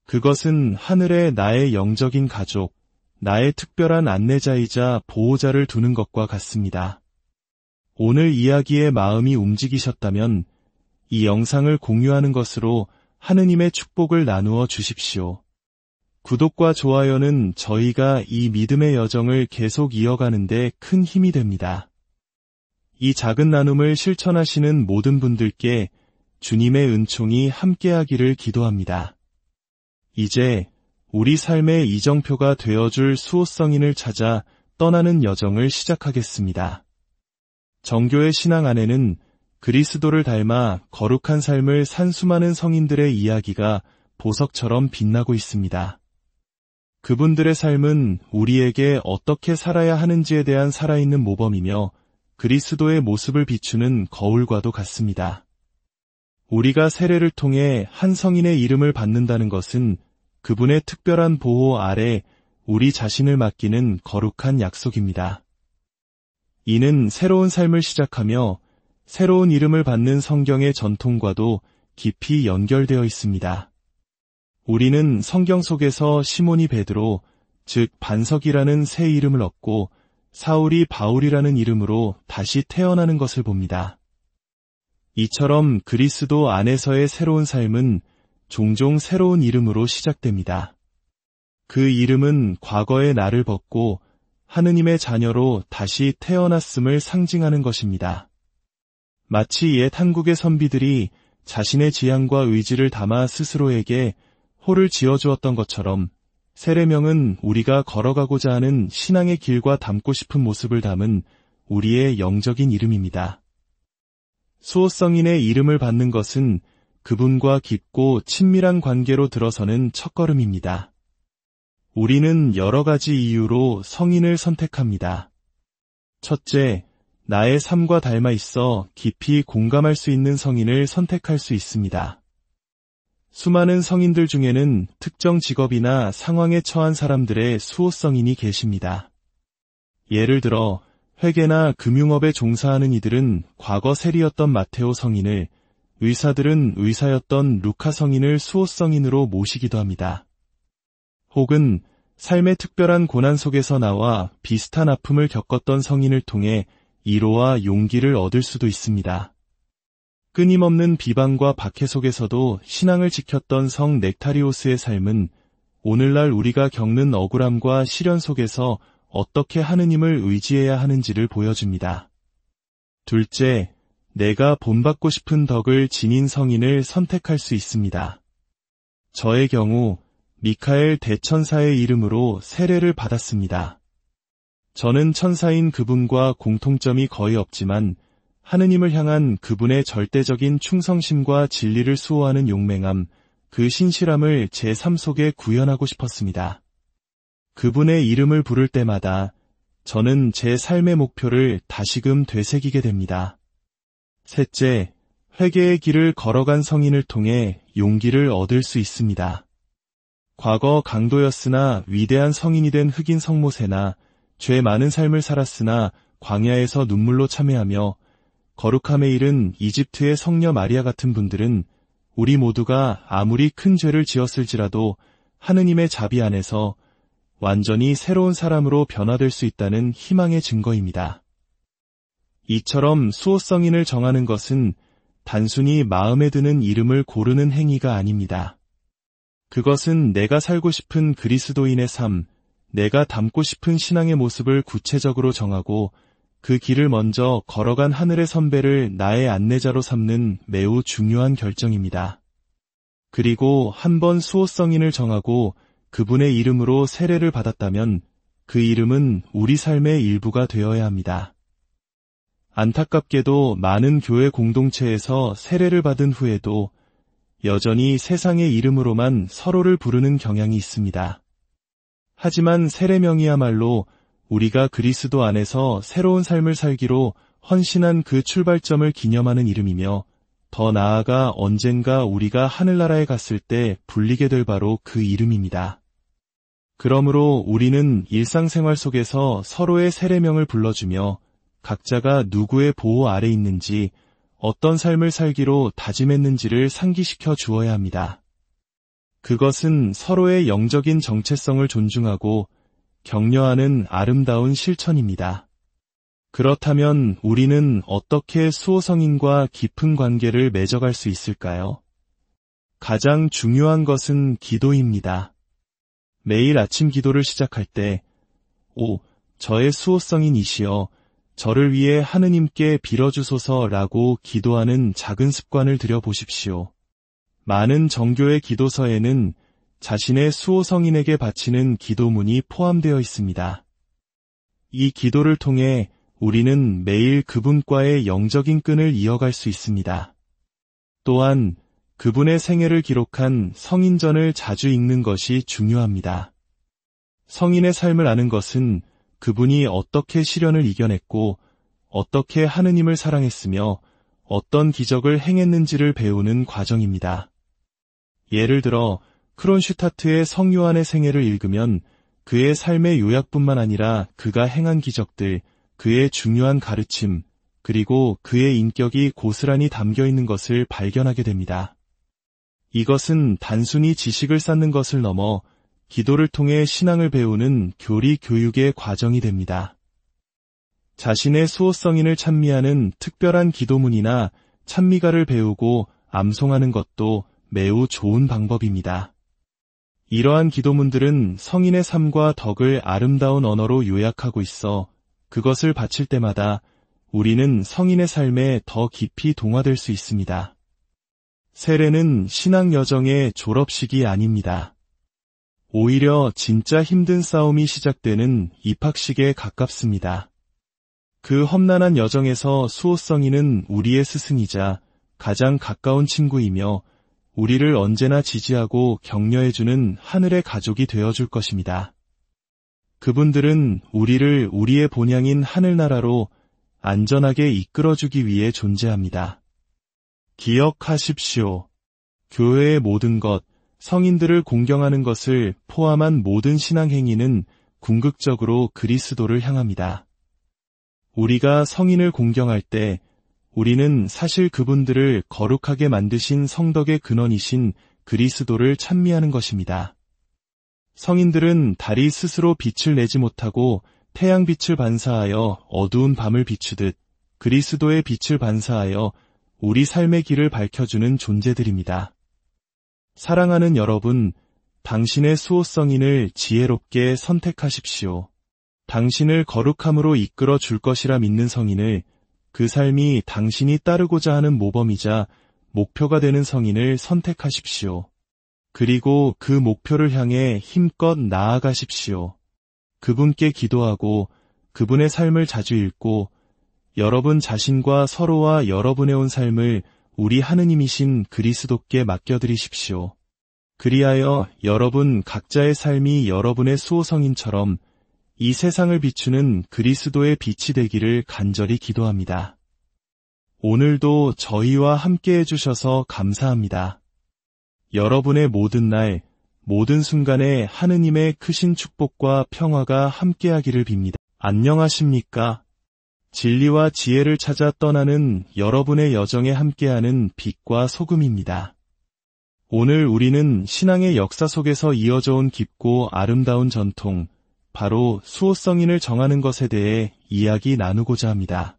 그것은 하늘에 나의 영적인 가족, 나의 특별한 안내자이자 보호자를 두는 것과 같습니다. 오늘 이야기에 마음이 움직이셨다면 이 영상을 공유하는 것으로 하느님의 축복을 나누어 주십시오. 구독과 좋아요는 저희가 이 믿음의 여정을 계속 이어가는 데 큰 힘이 됩니다. 이 작은 나눔을 실천하시는 모든 분들께 주님의 은총이 함께하기를 기도합니다. 이제 우리 삶의 이정표가 되어줄 수호성인을 찾아 떠나는 여정을 시작하겠습니다. 정교의 신앙 안에는 그리스도를 닮아 거룩한 삶을 산 수많은 성인들의 이야기가 보석처럼 빛나고 있습니다. 그분들의 삶은 우리에게 어떻게 살아야 하는지에 대한 살아있는 모범이며 그리스도의 모습을 비추는 거울과도 같습니다. 우리가 세례를 통해 한 성인의 이름을 받는다는 것은 그분의 특별한 보호 아래 우리 자신을 맡기는 거룩한 약속입니다. 이는 새로운 삶을 시작하며 새로운 이름을 받는 성경의 전통과도 깊이 연결되어 있습니다. 우리는 성경 속에서 시몬이 베드로, 즉 반석이라는 새 이름을 얻고 사울이 바울이라는 이름으로 다시 태어나는 것을 봅니다. 이처럼 그리스도 안에서의 새로운 삶은 종종 새로운 이름으로 시작됩니다. 그 이름은 과거의 나를 벗고 하느님의 자녀로 다시 태어났음을 상징하는 것입니다. 마치 옛 한국의 선비들이 자신의 지향과 의지를 담아 스스로에게 호를 지어주었던 것처럼 세례명은 우리가 걸어가고자 하는 신앙의 길과 닮고 싶은 모습을 담은 우리의 영적인 이름입니다. 수호성인의 이름을 받는 것은 그분과 깊고 친밀한 관계로 들어서는 첫걸음입니다. 우리는 여러 가지 이유로 성인을 선택합니다. 첫째, 나의 삶과 닮아 있어 깊이 공감할 수 있는 성인을 선택할 수 있습니다. 수많은 성인들 중에는 특정 직업이나 상황에 처한 사람들의 수호성인이 계십니다. 예를 들어 회계나 금융업에 종사하는 이들은 과거 세리였던 마테오 성인을, 의사들은 의사였던 루카 성인을 수호성인으로 모시기도 합니다. 혹은 삶의 특별한 고난 속에서 나와 비슷한 아픔을 겪었던 성인을 통해 위로와 용기를 얻을 수도 있습니다. 끊임없는 비방과 박해 속에서도 신앙을 지켰던 성 넥타리오스의 삶은 오늘날 우리가 겪는 억울함과 시련 속에서 어떻게 하느님을 의지해야 하는지를 보여줍니다. 둘째, 내가 본받고 싶은 덕을 지닌 성인을 선택할 수 있습니다. 저의 경우 미카엘 대천사의 이름으로 세례를 받았습니다. 저는 천사인 그분과 공통점이 거의 없지만 하느님을 향한 그분의 절대적인 충성심과 진리를 수호하는 용맹함, 그 신실함을 제 삶 속에 구현하고 싶었습니다. 그분의 이름을 부를 때마다 저는 제 삶의 목표를 다시금 되새기게 됩니다. 셋째, 회개의 길을 걸어간 성인을 통해 용기를 얻을 수 있습니다. 과거 강도였으나 위대한 성인이 된 흑인 성모세나 죄 많은 삶을 살았으나 광야에서 눈물로 참회하며 거룩함에 이른 이집트의 성녀 마리아 같은 분들은 우리 모두가 아무리 큰 죄를 지었을지라도 하느님의 자비 안에서 완전히 새로운 사람으로 변화될 수 있다는 희망의 증거입니다. 이처럼 수호성인을 정하는 것은 단순히 마음에 드는 이름을 고르는 행위가 아닙니다. 그것은 내가 살고 싶은 그리스도인의 삶, 내가 담고 싶은 신앙의 모습을 구체적으로 정하고 그 길을 먼저 걸어간 하늘의 선배를 나의 안내자로 삼는 매우 중요한 결정입니다. 그리고 한번 수호성인을 정하고 그분의 이름으로 세례를 받았다면 그 이름은 우리 삶의 일부가 되어야 합니다. 안타깝게도 많은 교회 공동체에서 세례를 받은 후에도 여전히 세상의 이름으로만 서로를 부르는 경향이 있습니다. 하지만 세례명이야말로 우리가 그리스도 안에서 새로운 삶을 살기로 헌신한 그 출발점을 기념하는 이름이며 더 나아가 언젠가 우리가 하늘나라에 갔을 때 불리게 될 바로 그 이름입니다. 그러므로 우리는 일상생활 속에서 서로의 세례명을 불러주며 각자가 누구의 보호 아래 있는지 어떤 삶을 살기로 다짐했는지를 상기시켜 주어야 합니다. 그것은 서로의 영적인 정체성을 존중하고 격려하는 아름다운 실천입니다. 그렇다면 우리는 어떻게 수호성인과 깊은 관계를 맺어갈 수 있을까요? 가장 중요한 것은 기도입니다. 매일 아침 기도를 시작할 때, 저의 수호성인이시여, 저를 위해 하느님께 빌어주소서라고 기도하는 작은 습관을 들여보십시오. 많은 정교의 기도서에는 자신의 수호성인에게 바치는 기도문이 포함되어 있습니다. 이 기도를 통해 우리는 매일 그분과의 영적인 끈을 이어갈 수 있습니다. 또한 그분의 생애를 기록한 성인전을 자주 읽는 것이 중요합니다. 성인의 삶을 아는 것은 그분이 어떻게 시련을 이겨냈고 어떻게 하느님을 사랑했으며 어떤 기적을 행했는지를 배우는 과정입니다. 예를 들어 크론슈타트의 성요한의 생애를 읽으면 그의 삶의 요약뿐만 아니라 그가 행한 기적들, 그의 중요한 가르침, 그리고 그의 인격이 고스란히 담겨 있는 것을 발견하게 됩니다. 이것은 단순히 지식을 쌓는 것을 넘어 기도를 통해 신앙을 배우는 교리 교육의 과정이 됩니다. 자신의 수호성인을 찬미하는 특별한 기도문이나 찬미가를 배우고 암송하는 것도 매우 좋은 방법입니다. 이러한 기도문들은 성인의 삶과 덕을 아름다운 언어로 요약하고 있어 그것을 바칠 때마다 우리는 성인의 삶에 더 깊이 동화될 수 있습니다. 세례는 신앙 여정의 졸업식이 아닙니다. 오히려 진짜 힘든 싸움이 시작되는 입학식에 가깝습니다. 그 험난한 여정에서 수호성인은 우리의 스승이자 가장 가까운 친구이며 우리를 언제나 지지하고 격려해주는 하늘의 가족이 되어줄 것입니다. 그분들은 우리를 우리의 본향인 하늘나라로 안전하게 이끌어주기 위해 존재합니다. 기억하십시오. 교회의 모든 것, 성인들을 공경하는 것을 포함한 모든 신앙 행위는 궁극적으로 그리스도를 향합니다. 우리가 성인을 공경할 때 우리는 사실 그분들을 거룩하게 만드신 성덕의 근원이신 그리스도를 찬미하는 것입니다. 성인들은 달이 스스로 빛을 내지 못하고 태양빛을 반사하여 어두운 밤을 비추듯 그리스도의 빛을 반사하여 우리 삶의 길을 밝혀주는 존재들입니다. 사랑하는 여러분, 당신의 수호성인을 지혜롭게 선택하십시오. 당신을 거룩함으로 이끌어 줄 것이라 믿는 성인을, 그 삶이 당신이 따르고자 하는 모범이자 목표가 되는 성인을 선택하십시오. 그리고 그 목표를 향해 힘껏 나아가십시오. 그분께 기도하고 그분의 삶을 자주 읽고 여러분 자신과 서로와 여러분의 온 삶을 우리 하느님이신 그리스도께 맡겨드리십시오. 그리하여 여러분 각자의 삶이 여러분의 수호성인처럼 이 세상을 비추는 그리스도의 빛이 되기를 간절히 기도합니다. 오늘도 저희와 함께 해주셔서 감사합니다. 여러분의 모든 날, 모든 순간에 하느님의 크신 축복과 평화가 함께하기를 빕니다. 안녕하십니까? 진리와 지혜를 찾아 떠나는 여러분의 여정에 함께하는 빛과 소금입니다. 오늘 우리는 신앙의 역사 속에서 이어져 온 깊고 아름다운 전통, 바로 수호성인을 정하는 것에 대해 이야기 나누고자 합니다.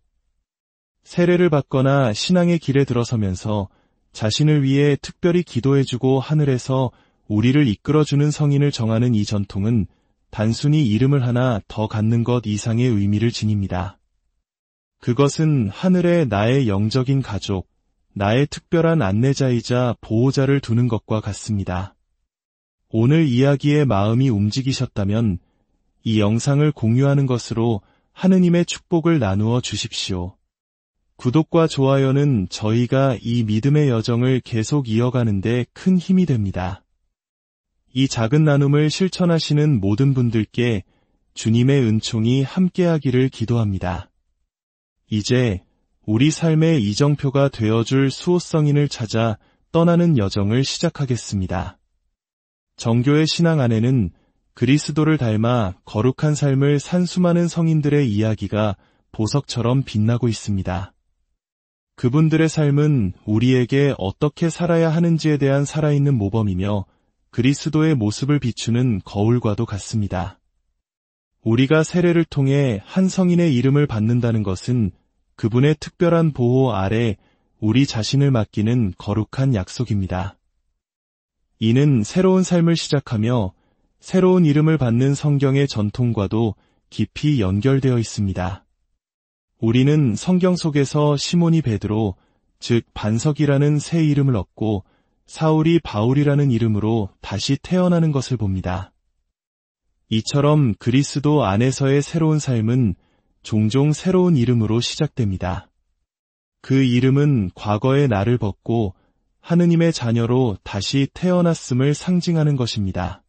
세례를 받거나 신앙의 길에 들어서면서 자신을 위해 특별히 기도해주고 하늘에서 우리를 이끌어주는 성인을 정하는 이 전통은 단순히 이름을 하나 더 갖는 것 이상의 의미를 지닙니다. 그것은 하늘에 나의 영적인 가족, 나의 특별한 안내자이자 보호자를 두는 것과 같습니다. 오늘 이야기에 마음이 움직이셨다면 이 영상을 공유하는 것으로 하느님의 축복을 나누어 주십시오. 구독과 좋아요는 저희가 이 믿음의 여정을 계속 이어가는 데 큰 힘이 됩니다. 이 작은 나눔을 실천하시는 모든 분들께 주님의 은총이 함께하기를 기도합니다. 이제 우리 삶의 이정표가 되어줄 수호성인을 찾아 떠나는 여정을 시작하겠습니다. 정교의 신앙 안에는 그리스도를 닮아 거룩한 삶을 산 수많은 성인들의 이야기가 보석처럼 빛나고 있습니다. 그분들의 삶은 우리에게 어떻게 살아야 하는지에 대한 살아있는 모범이며 그리스도의 모습을 비추는 거울과도 같습니다. 우리가 세례를 통해 한 성인의 이름을 받는다는 것은 그분의 특별한 보호 아래 우리 자신을 맡기는 거룩한 약속입니다. 이는 새로운 삶을 시작하며 새로운 이름을 받는 성경의 전통과도 깊이 연결되어 있습니다. 우리는 성경 속에서 시몬이 베드로, 즉 반석이라는 새 이름을 얻고 사울이 바울이라는 이름으로 다시 태어나는 것을 봅니다. 이처럼 그리스도 안에서의 새로운 삶은 종종 새로운 이름으로 시작됩니다. 그 이름은 과거의 나를 벗고 하느님의 자녀로 다시 태어났음을 상징하는 것입니다.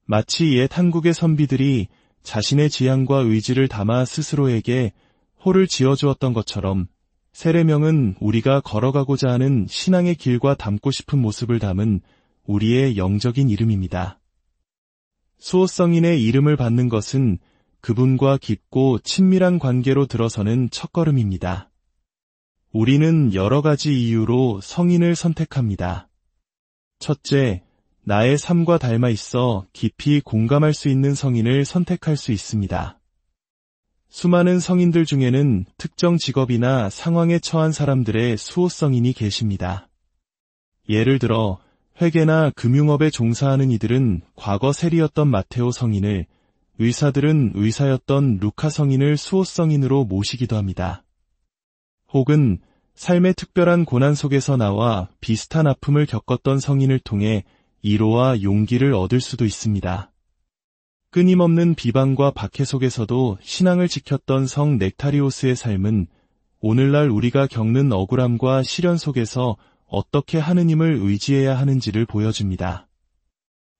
마치 옛 한국의 선비들이 자신의 지향과 의지를 담아 스스로에게 호를 지어주었던 것처럼 세례명은 우리가 걸어가고자 하는 신앙의 길과 닮고 싶은 모습을 담은 우리의 영적인 이름입니다. 수호성인의 이름을 받는 것은 그분과 깊고 친밀한 관계로 들어서는 첫걸음입니다. 우리는 여러 가지 이유로 성인을 선택합니다. 첫째, 나의 삶과 닮아 있어 깊이 공감할 수 있는 성인을 선택할 수 있습니다. 수많은 성인들 중에는 특정 직업이나 상황에 처한 사람들의 수호성인이 계십니다. 예를 들어 회계나 금융업에 종사하는 이들은 과거 세리였던 마테오 성인을, 의사들은 의사였던 루카 성인을 수호성인으로 모시기도 합니다. 혹은 삶의 특별한 고난 속에서 나와 비슷한 아픔을 겪었던 성인을 통해 위로와 용기를 얻을 수도 있습니다. 끊임없는 비방과 박해 속에서도 신앙을 지켰던 성 넥타리오스의 삶은 오늘날 우리가 겪는 억울함과 시련 속에서 어떻게 하느님을 의지해야 하는지를 보여줍니다.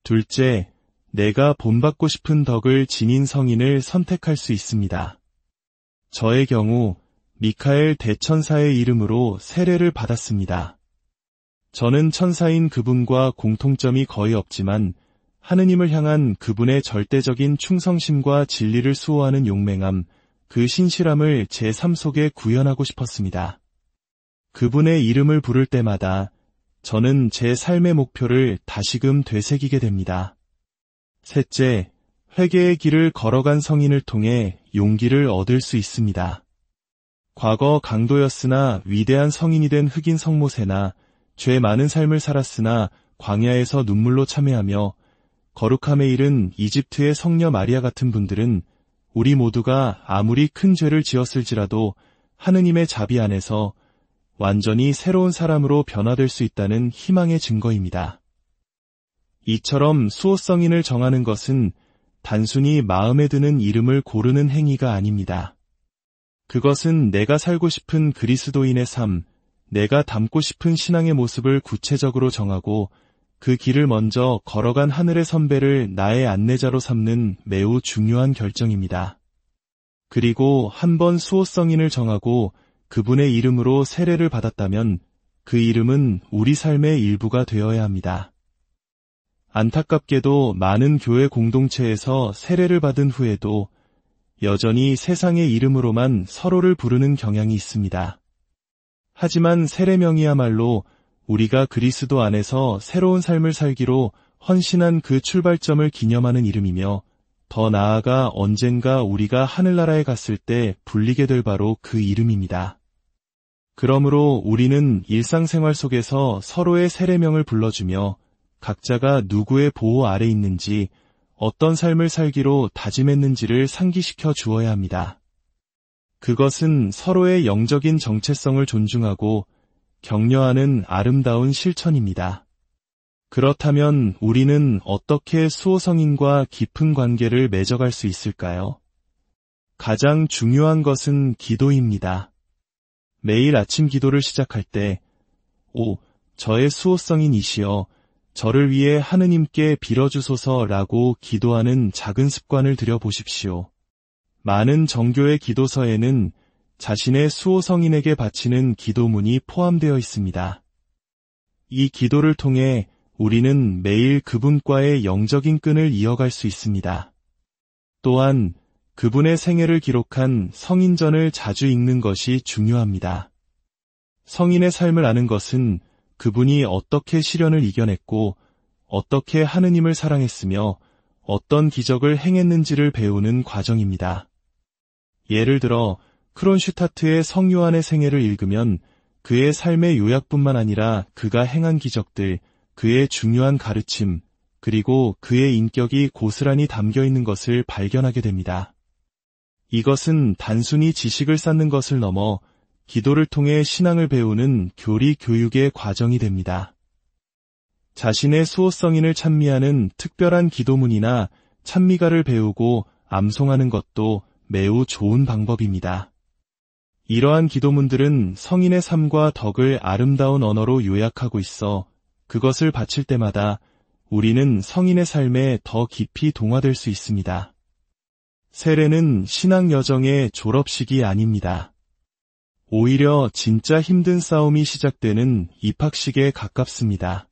둘째, 내가 본받고 싶은 덕을 지닌 성인을 선택할 수 있습니다. 저의 경우 미카엘 대천사의 이름으로 세례를 받았습니다. 저는 천사인 그분과 공통점이 거의 없지만 하느님을 향한 그분의 절대적인 충성심과 진리를 수호하는 용맹함, 그 신실함을 제 삶 속에 구현하고 싶었습니다. 그분의 이름을 부를 때마다 저는 제 삶의 목표를 다시금 되새기게 됩니다. 셋째, 회개의 길을 걸어간 성인을 통해 용기를 얻을 수 있습니다. 과거 강도였으나 위대한 성인이 된 흑인 성모세나 죄 많은 삶을 살았으나 광야에서 눈물로 참회하며 거룩함에 이른 이집트의 성녀 마리아 같은 분들은 우리 모두가 아무리 큰 죄를 지었을지라도 하느님의 자비 안에서 완전히 새로운 사람으로 변화될 수 있다는 희망의 증거입니다. 이처럼 수호성인을 정하는 것은 단순히 마음에 드는 이름을 고르는 행위가 아닙니다. 그것은 내가 살고 싶은 그리스도인의 삶, 내가 담고 싶은 신앙의 모습을 구체적으로 정하고 그 길을 먼저 걸어간 하늘의 선배를 나의 안내자로 삼는 매우 중요한 결정입니다. 그리고 한번 수호성인을 정하고 그분의 이름으로 세례를 받았다면 그 이름은 우리 삶의 일부가 되어야 합니다. 안타깝게도 많은 교회 공동체에서 세례를 받은 후에도 여전히 세상의 이름으로만 서로를 부르는 경향이 있습니다. 하지만 세례명이야말로 우리가 그리스도 안에서 새로운 삶을 살기로 헌신한 그 출발점을 기념하는 이름이며 더 나아가 언젠가 우리가 하늘나라에 갔을 때 불리게 될 바로 그 이름입니다. 그러므로 우리는 일상생활 속에서 서로의 세례명을 불러주며 각자가 누구의 보호 아래 있는지 어떤 삶을 살기로 다짐했는지를 상기시켜 주어야 합니다. 그것은 서로의 영적인 정체성을 존중하고 격려하는 아름다운 실천입니다. 그렇다면 우리는 어떻게 수호성인과 깊은 관계를 맺어갈 수 있을까요? 가장 중요한 것은 기도입니다. 매일 아침 기도를 시작할 때, 저의 수호성인이시여, 저를 위해 하느님께 빌어주소서라고 기도하는 작은 습관을 들여보십시오. 많은 정교의 기도서에는 자신의 수호성인에게 바치는 기도문이 포함되어 있습니다. 이 기도를 통해 우리는 매일 그분과의 영적인 끈을 이어갈 수 있습니다. 또한 그분의 생애를 기록한 성인전을 자주 읽는 것이 중요합니다. 성인의 삶을 아는 것은 그분이 어떻게 시련을 이겨냈고 어떻게 하느님을 사랑했으며 어떤 기적을 행했는지를 배우는 과정입니다. 예를 들어 크론슈타트의 성요한의 생애를 읽으면 그의 삶의 요약뿐만 아니라 그가 행한 기적들, 그의 중요한 가르침, 그리고 그의 인격이 고스란히 담겨 있는 것을 발견하게 됩니다. 이것은 단순히 지식을 쌓는 것을 넘어 기도를 통해 신앙을 배우는 교리 교육의 과정이 됩니다. 자신의 수호성인을 찬미하는 특별한 기도문이나 찬미가를 배우고 암송하는 것도 매우 좋은 방법입니다. 이러한 기도문들은 성인의 삶과 덕을 아름다운 언어로 요약하고 있어 그것을 바칠 때마다 우리는 성인의 삶에 더 깊이 동화될 수 있습니다. 세례는 신앙 여정의 졸업식이 아닙니다. 오히려 진짜 힘든 싸움이 시작되는 입학식에 가깝습니다.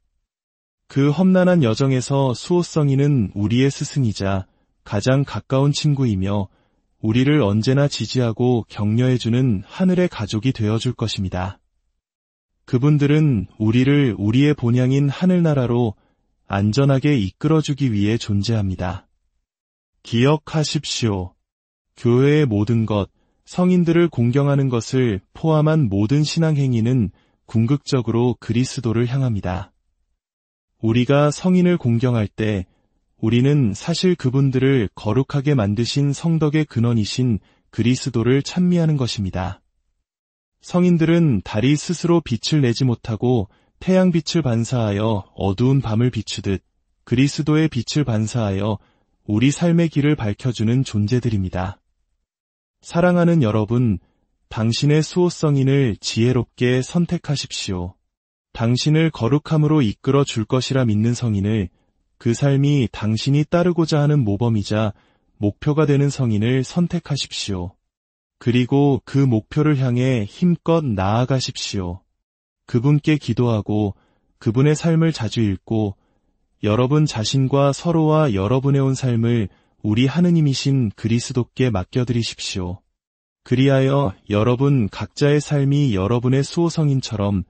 그 험난한 여정에서 수호성인은 우리의 스승이자 가장 가까운 친구이며 우리를 언제나 지지하고 격려해주는 하늘의 가족이 되어줄 것입니다. 그분들은 우리를 우리의 본향인 하늘나라로 안전하게 이끌어주기 위해 존재합니다. 기억하십시오. 교회의 모든 것, 성인들을 공경하는 것을 포함한 모든 신앙 행위는 궁극적으로 그리스도를 향합니다. 우리가 성인을 공경할 때 우리는 사실 그분들을 거룩하게 만드신 성덕의 근원이신 그리스도를 찬미하는 것입니다. 성인들은 달이 스스로 빛을 내지 못하고 태양빛을 반사하여 어두운 밤을 비추듯 그리스도의 빛을 반사하여 우리 삶의 길을 밝혀주는 존재들입니다. 사랑하는 여러분, 당신의 수호성인을 지혜롭게 선택하십시오. 당신을 거룩함으로 이끌어 줄 것이라 믿는 성인을, 그 삶이 당신이 따르고자 하는 모범이자 목표가 되는 성인을 선택하십시오. 그리고 그 목표를 향해 힘껏 나아가십시오. 그분께 기도하고 그분의 삶을 자주 읽고 여러분 자신과 서로와 여러분의 온 삶을 우리 하느님이신 그리스도께 맡겨드리십시오. 그리하여 여러분 각자의 삶이 여러분의 수호성인처럼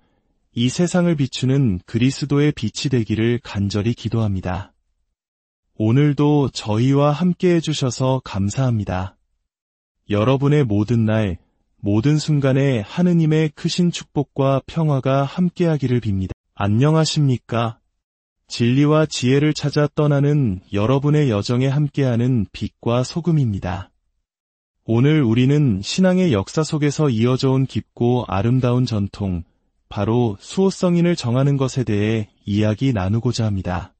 이 세상을 비추는 그리스도의 빛이 되기를 간절히 기도합니다. 오늘도 저희와 함께 해주셔서 감사합니다. 여러분의 모든 날, 모든 순간에 하느님의 크신 축복과 평화가 함께하기를 빕니다. 안녕하십니까? 진리와 지혜를 찾아 떠나는 여러분의 여정에 함께하는 빛과 소금입니다. 오늘 우리는 신앙의 역사 속에서 이어져 온 깊고 아름다운 전통, 바로 수호성인을 정하는 것에 대해 이야기 나누고자 합니다.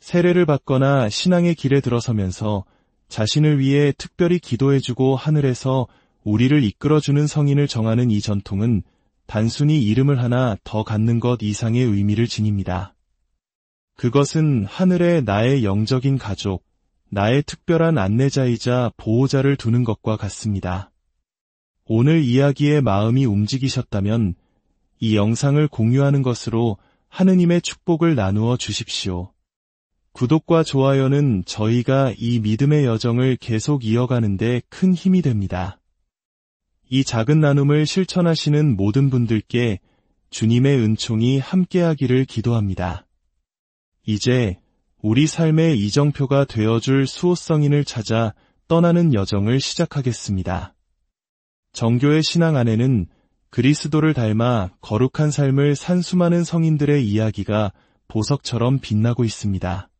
세례를 받거나 신앙의 길에 들어서면서 자신을 위해 특별히 기도해주고 하늘에서 우리를 이끌어주는 성인을 정하는 이 전통은 단순히 이름을 하나 더 갖는 것 이상의 의미를 지닙니다. 그것은 하늘에 나의 영적인 가족, 나의 특별한 안내자이자 보호자를 두는 것과 같습니다. 오늘 이야기에 마음이 움직이셨다면 이 영상을 공유하는 것으로 하느님의 축복을 나누어 주십시오. 구독과 좋아요는 저희가 이 믿음의 여정을 계속 이어가는 데 큰 힘이 됩니다. 이 작은 나눔을 실천하시는 모든 분들께 주님의 은총이 함께하기를 기도합니다. 이제 우리 삶의 이정표가 되어줄 수호성인을 찾아 떠나는 여정을 시작하겠습니다. 정교의 신앙 안에는 그리스도를 닮아 거룩한 삶을 산 수많은 성인들의 이야기가 보석처럼 빛나고 있습니다.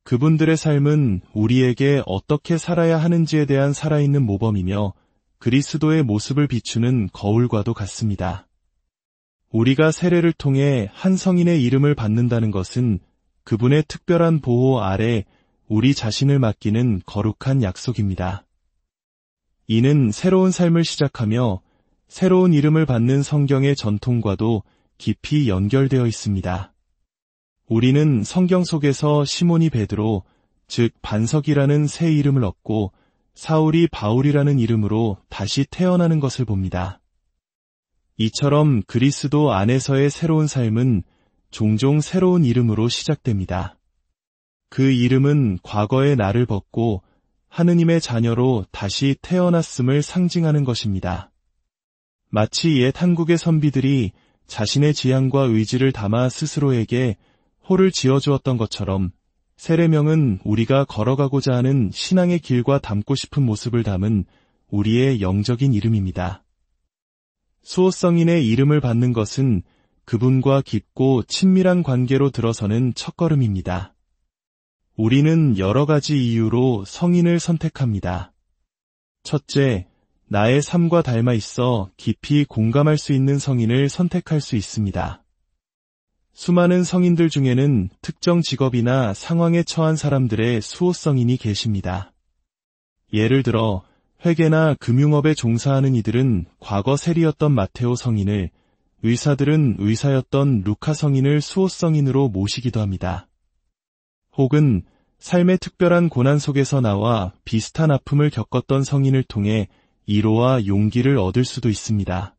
그분들의 삶은 우리에게 어떻게 살아야 하는지에 대한 살아있는 모범이며 그리스도의 모습을 비추는 거울과도 같습니다. 우리가 세례를 통해 한 성인의 이름을 받는다는 것은 그분의 특별한 보호 아래 우리 자신을 맡기는 거룩한 약속입니다. 이는 새로운 삶을 시작하며 새로운 이름을 받는 성경의 전통과도 깊이 연결되어 있습니다. 우리는 성경 속에서 시몬이 베드로, 즉 반석이라는 새 이름을 얻고 사울이 바울이라는 이름으로 다시 태어나는 것을 봅니다. 이처럼 그리스도 안에서의 새로운 삶은 종종 새로운 이름으로 시작됩니다. 그 이름은 과거의 나를 벗고 하느님의 자녀로 다시 태어났음을 상징하는 것입니다. 마치 옛 한국의 선비들이 자신의 지향과 의지를 담아 스스로에게 호를 지어주었던 것처럼 세례명은 우리가 걸어가고자 하는 신앙의 길과 닮고 싶은 모습을 담은 우리의 영적인 이름입니다. 수호성인의 이름을 받는 것은 그분과 깊고 친밀한 관계로 들어서는 첫걸음입니다. 우리는 여러 가지 이유로 성인을 선택합니다. 첫째, 나의 삶과 닮아 있어 깊이 공감할 수 있는 성인을 선택할 수 있습니다. 수많은 성인들 중에는 특정 직업이나 상황에 처한 사람들의 수호성인이 계십니다. 예를 들어 회계나 금융업에 종사하는 이들은 과거 세리였던 마테오 성인을, 의사들은 의사였던 루카 성인을 수호성인으로 모시기도 합니다. 혹은 삶의 특별한 고난 속에서 나와 비슷한 아픔을 겪었던 성인을 통해 위로와 용기를 얻을 수도 있습니다.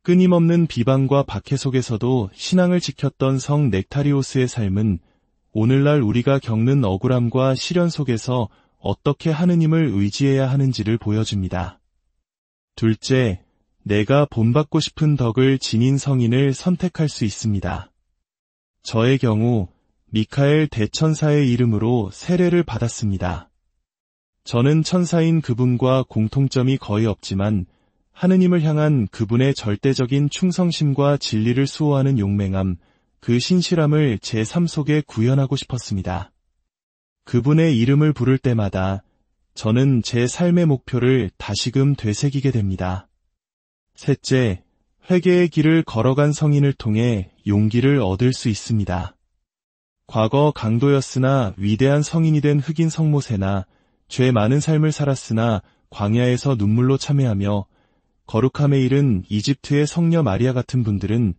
끊임없는 비방과 박해 속에서도 신앙을 지켰던 성 넥타리오스의 삶은 오늘날 우리가 겪는 억울함과 시련 속에서 어떻게 하느님을 의지해야 하는지를 보여줍니다. 둘째, 내가 본받고 싶은 덕을 지닌 성인을 선택할 수 있습니다. 저의 경우 미카엘 대천사의 이름으로 세례를 받았습니다. 저는 천사인 그분과 공통점이 거의 없지만 하느님을 향한 그분의 절대적인 충성심과 진리를 수호하는 용맹함, 그 신실함을 제 삶 속에 구현하고 싶었습니다. 그분의 이름을 부를 때마다 저는 제 삶의 목표를 다시금 되새기게 됩니다. 셋째, 회개의 길을 걸어간 성인을 통해 용기를 얻을 수 있습니다. 과거 강도였으나 위대한 성인이 된 흑인 성모세나 죄 많은 삶을 살았으나 광야에서 눈물로 참회하며 거룩함에 이른 이집트의 성녀 마리아 같은 분들은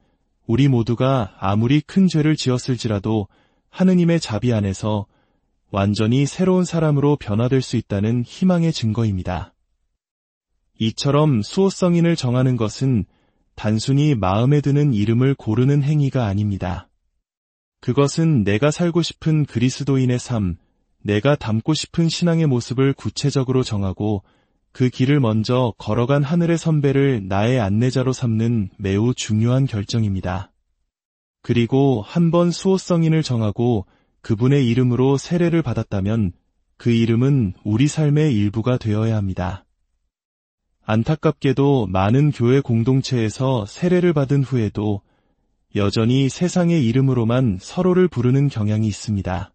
우리 모두가 아무리 큰 죄를 지었을지라도 하느님의 자비 안에서 완전히 새로운 사람으로 변화될 수 있다는 희망의 증거입니다. 이처럼 수호성인을 정하는 것은 단순히 마음에 드는 이름을 고르는 행위가 아닙니다. 그것은 내가 살고 싶은 그리스도인의 삶, 내가 닮고 싶은 신앙의 모습을 구체적으로 정하고 그 길을 먼저 걸어간 하늘의 선배를 나의 안내자로 삼는 매우 중요한 결정입니다. 그리고 한번 수호성인을 정하고 그분의 이름으로 세례를 받았다면 그 이름은 우리 삶의 일부가 되어야 합니다. 안타깝게도 많은 교회 공동체에서 세례를 받은 후에도 여전히 세상의 이름으로만 서로를 부르는 경향이 있습니다.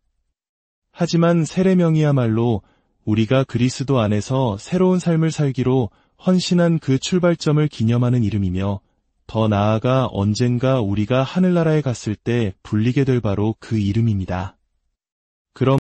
하지만 세례명이야말로 우리가 그리스도 안에서 새로운 삶을 살기로 헌신한 그 출발점을 기념하는 이름이며 더 나아가 언젠가 우리가 하늘나라에 갔을 때 불리게 될 바로 그 이름입니다.